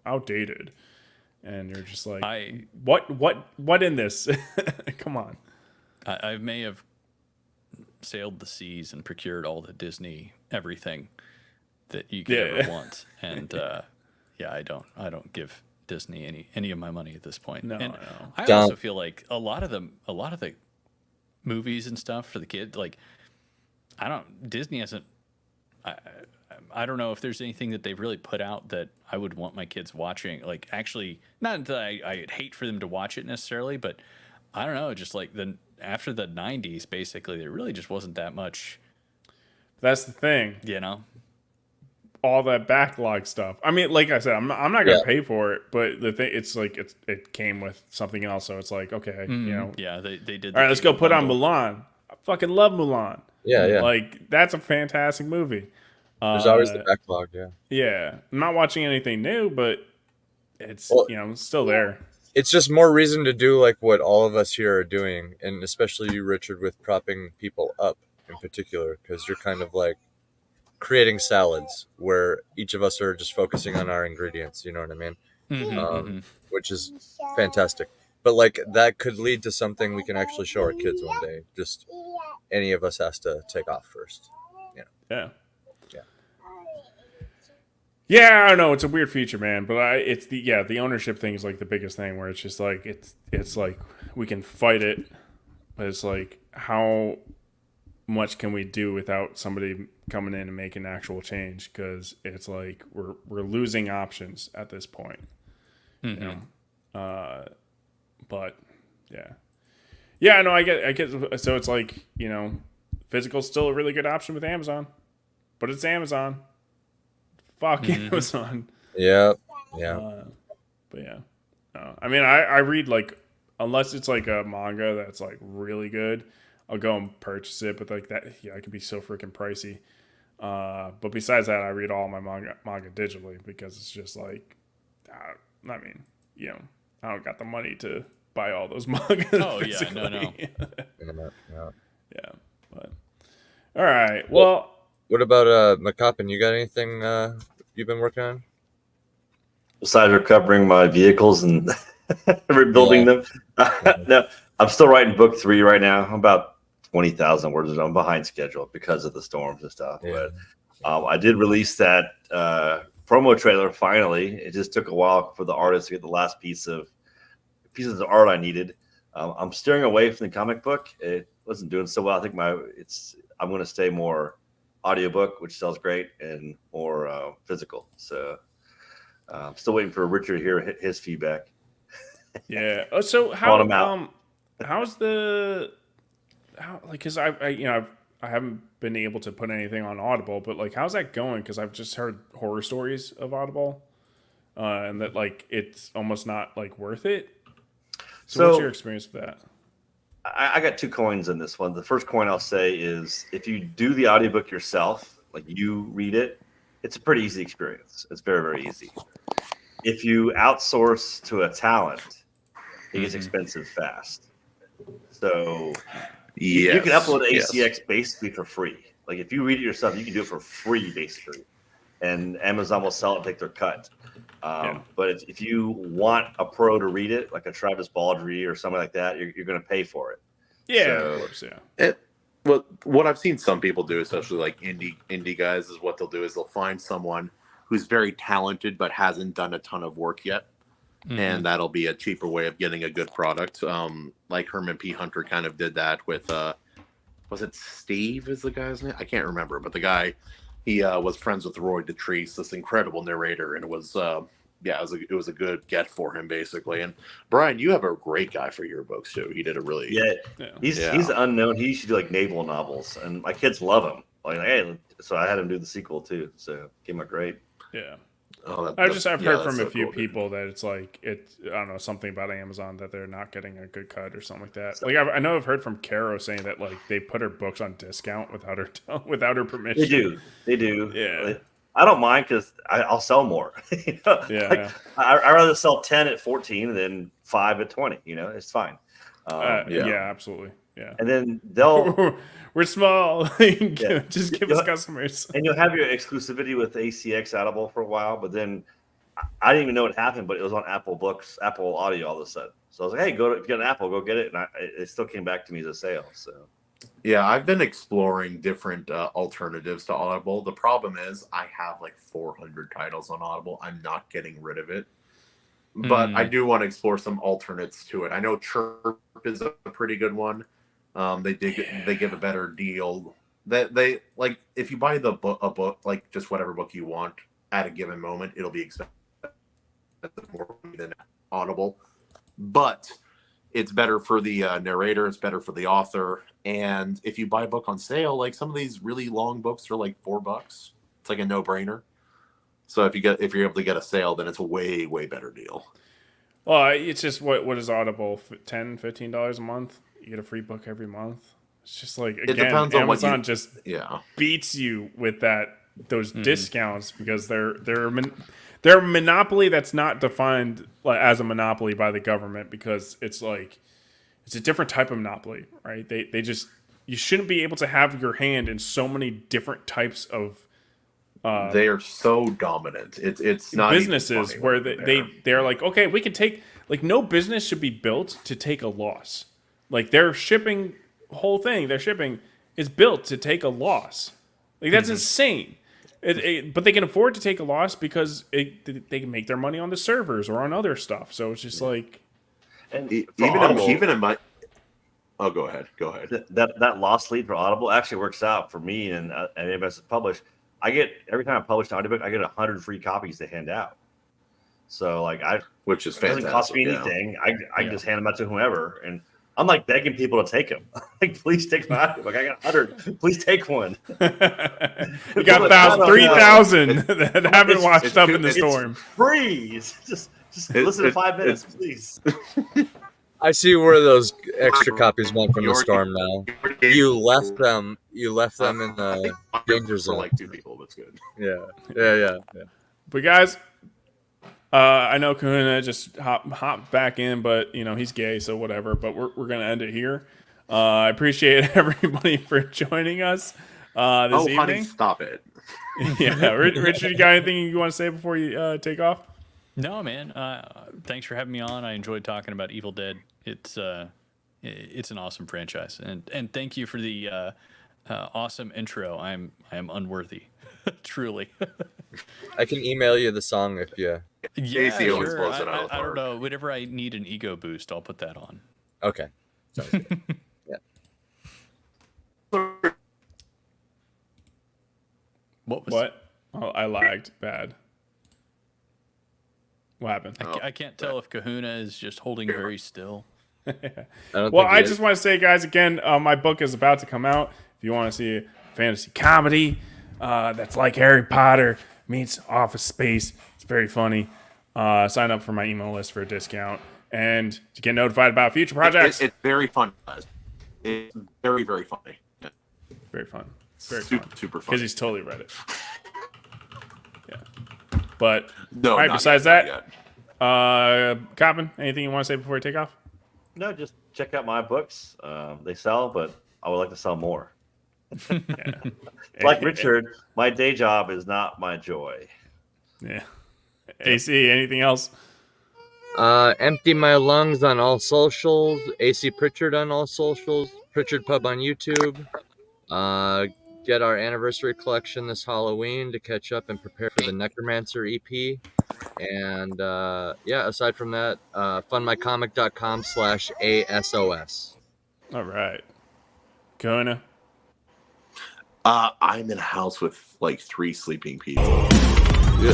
outdated, and you're just like, what in this? Come on. I may have sailed the seas and procured all the Disney everything that you could ever want, and I don't give Disney any of my money at this point. No. I also feel like a lot of the movies and stuff for the kids, like Disney hasn't. I don't know if there's anything that they've really put out that I would want my kids watching. Like, actually, not that I'd hate for them to watch it necessarily, but I don't know. Just like after the 90s, basically, there really just wasn't that much. That's the thing. all that backlog stuff. I mean, like I said, I'm not gonna pay for it, but the thing, it's like it came with something else, so it's like, okay, yeah, they did. All right, let's go put on bundle. Mulan. I fucking love Mulan. Yeah. Like that's a fantastic movie. There's always the backlog. Yeah. Yeah, I'm not watching anything new, but it's still there. It's just more reason to do like what all of us here are doing, and especially you, Richard, with propping people up in particular, because you're kind of like creating salads where each of us are just focusing on our ingredients. You know what I mean? Which is fantastic. But like that could lead to something we can actually show our kids one day. Just any of us has to take off first. Yeah, I don't know. It's a weird feature, man. But it's the ownership thing is like the biggest thing, where it's just like it's like we can fight it, but it's like how much can we do without somebody coming in and making actual change? Because it's like we're losing options at this point. You know, but yeah. No, I get. So it's like, physical's still a really good option with Amazon, but it's Amazon. Fuck Amazon. Yeah. But yeah. I mean, I read, like, unless it's like a manga that's like really good, I'll go and purchase it. But like that, it can be so freaking pricey. But besides that, I read all my manga digitally, because it's just like, I mean, I don't got the money to buy all those mangas. Oh physically. no. Yeah, but all right. Well, what about McCoppin? You got anything you've been working on? Besides recovering my vehicles and rebuilding them, no, I'm still writing book 3 right now. I'm about 20,000 words. I'm behind schedule because of the storms and stuff. Yeah. But I did release that promo trailer finally. It just took a while for the artist to get the last pieces of art I needed. I'm steering away from the comic book. It wasn't doing so well. I think I'm going to stay more audiobook, which sells great, and more physical. So I'm still waiting for Richard to hear his feedback. Yeah. So how's because I haven't been able to put anything on Audible, but like, how's that going? Because I've just heard horror stories of Audible, and that like it's almost not like worth it. So what's your experience with that? I got 2 coins in this one. The first coin I'll say is, if you do the audiobook yourself, like you read it, it's a pretty easy experience. It's very, very easy. If you outsource to a talent, it gets expensive fast. So you can upload ACX basically for free. Like if you read it yourself, you can do it for free basically, and Amazon will sell it, take their cut. But if you want a pro to read it, like a Travis Baldry or something like that, you're going to pay for it. Yeah, of course, yeah. Well, what I've seen some people do, especially like indie guys, is what they'll do is they'll find someone who's very talented but hasn't done a ton of work yet, and that'll be a cheaper way of getting a good product. Like Herman P. Hunter kind of did that with, was it Steve is the guy's name? I can't remember, but the guy, he was friends with Roy Detrice, this incredible narrator, and it was it was a good get for him basically. And Brian, you have a great guy for your books too. He did a really he's unknown. He used to do like naval novels, and my kids love him. Like, hey, so I had him do the sequel too. So gave him a great. Yeah. Oh, I've heard from a few people that it's like I don't know, something about Amazon that they're not getting a good cut or something like that. Like I know I've heard from Caro saying that like they put her books on discount without her permission. They do. Yeah. Like, I don't mind because I'll sell more. Yeah. I'd rather sell 10 at 14 than 5 at 20. It's fine. Yeah, absolutely. Yeah. And then they'll. We're small. Just give us customers. And you'll have your exclusivity with ACX Audible for a while, but then I didn't even know what happened, but it was on Apple Books, Apple Audio all of a sudden. So I was like, hey, if you got an Apple, go get it. And it still came back to me as a sale. So. Yeah, I've been exploring different alternatives to Audible. The problem is I have like 400 titles on Audible. I'm not getting rid of it. But I do want to explore some alternates to it. I know Chirp is a pretty good one. They give a better deal. They like if you buy a book, like just whatever book you want at a given moment, it'll be expensive more than Audible. But it's better for the narrator. It's better for the author. And if you buy a book on sale, like some of these really long books are like $4. It's like a no-brainer. So if you're able to get a sale, then it's a way better deal. Well, it's just what is Audible? $10, $15 a month. You get a free book every month. It's just like, again, It depends on Amazon what just yeah. beats you with those discounts because they're a monopoly that's not defined as a monopoly by the government, because it's like it's a different type of monopoly, right? They just, you shouldn't be able to have your hand in so many different types of they are so dominant. It's not businesses where they're like, okay, we can take, like, no business should be built to take a loss. Like, their shipping whole thing, their shipping is built to take a loss. Like, that's insane. But they can afford to take a loss because they can make their money on the servers or on other stuff. So it's just like, And even in my oh, go ahead. That loss lead for Audible actually works out for me and anybody else published. I get, every time I publish an audiobook, I get 100 free copies to hand out. So like which is it fantastic. doesn't cost me anything. I can just hand them out to whoever, and I'm like begging people to take them. Like, please take my audiobook. I got 100. Please take one. you got 3,000 that haven't washed up in the storm. It's free. Just listen to 5 minutes, please. I see where those extra copies went from the storm now. You left them in the danger zone. For like 2 people, that's good. Yeah. But guys, I know Kahuna just hopped back in, but he's gay, so whatever. But we're gonna end it here. I appreciate everybody for joining us this evening. Honey, stop it. Yeah, Richard, you got anything you want to say before you take off? No, man. Thanks for having me on. I enjoyed talking about Evil Dead. It's an awesome franchise, and thank you for the awesome intro. I am unworthy, truly. I can email you the song if you. Yeah, AC always sure. blows it out of the I don't park. know. Whenever I need an ego boost, I'll put that on. Okay. Sounds good. Yeah. What? Oh, I lagged bad. What happened? I can't tell if Kahuna is just holding very still. I just want to say, guys, again, my book is about to come out. If you want to see a fantasy comedy that's like Harry Potter meets Office Space, it's very funny. Sign up for my email list for a discount and to get notified about future projects. It's very fun, guys. It's very funny. Very fun. Very super, fun. super fun. Because he's totally read it. Yeah. But No, all right, not besides yet, that, Coppin, anything you want to say before you take off? No, just check out my books. They sell, but I would like to sell more. Like Richard, my day job is not my joy. Yeah. AC, anything else? Empty My Lungs on all socials. A.C. Pritchard on all socials. Pritchard Pub on YouTube. Get our anniversary collection this Halloween to catch up and prepare for the Necromancer EP. And aside from that, fundmycomic.com/ASOS. All right. Kahuna? I'm in a house with like 3 sleeping people. Yeah.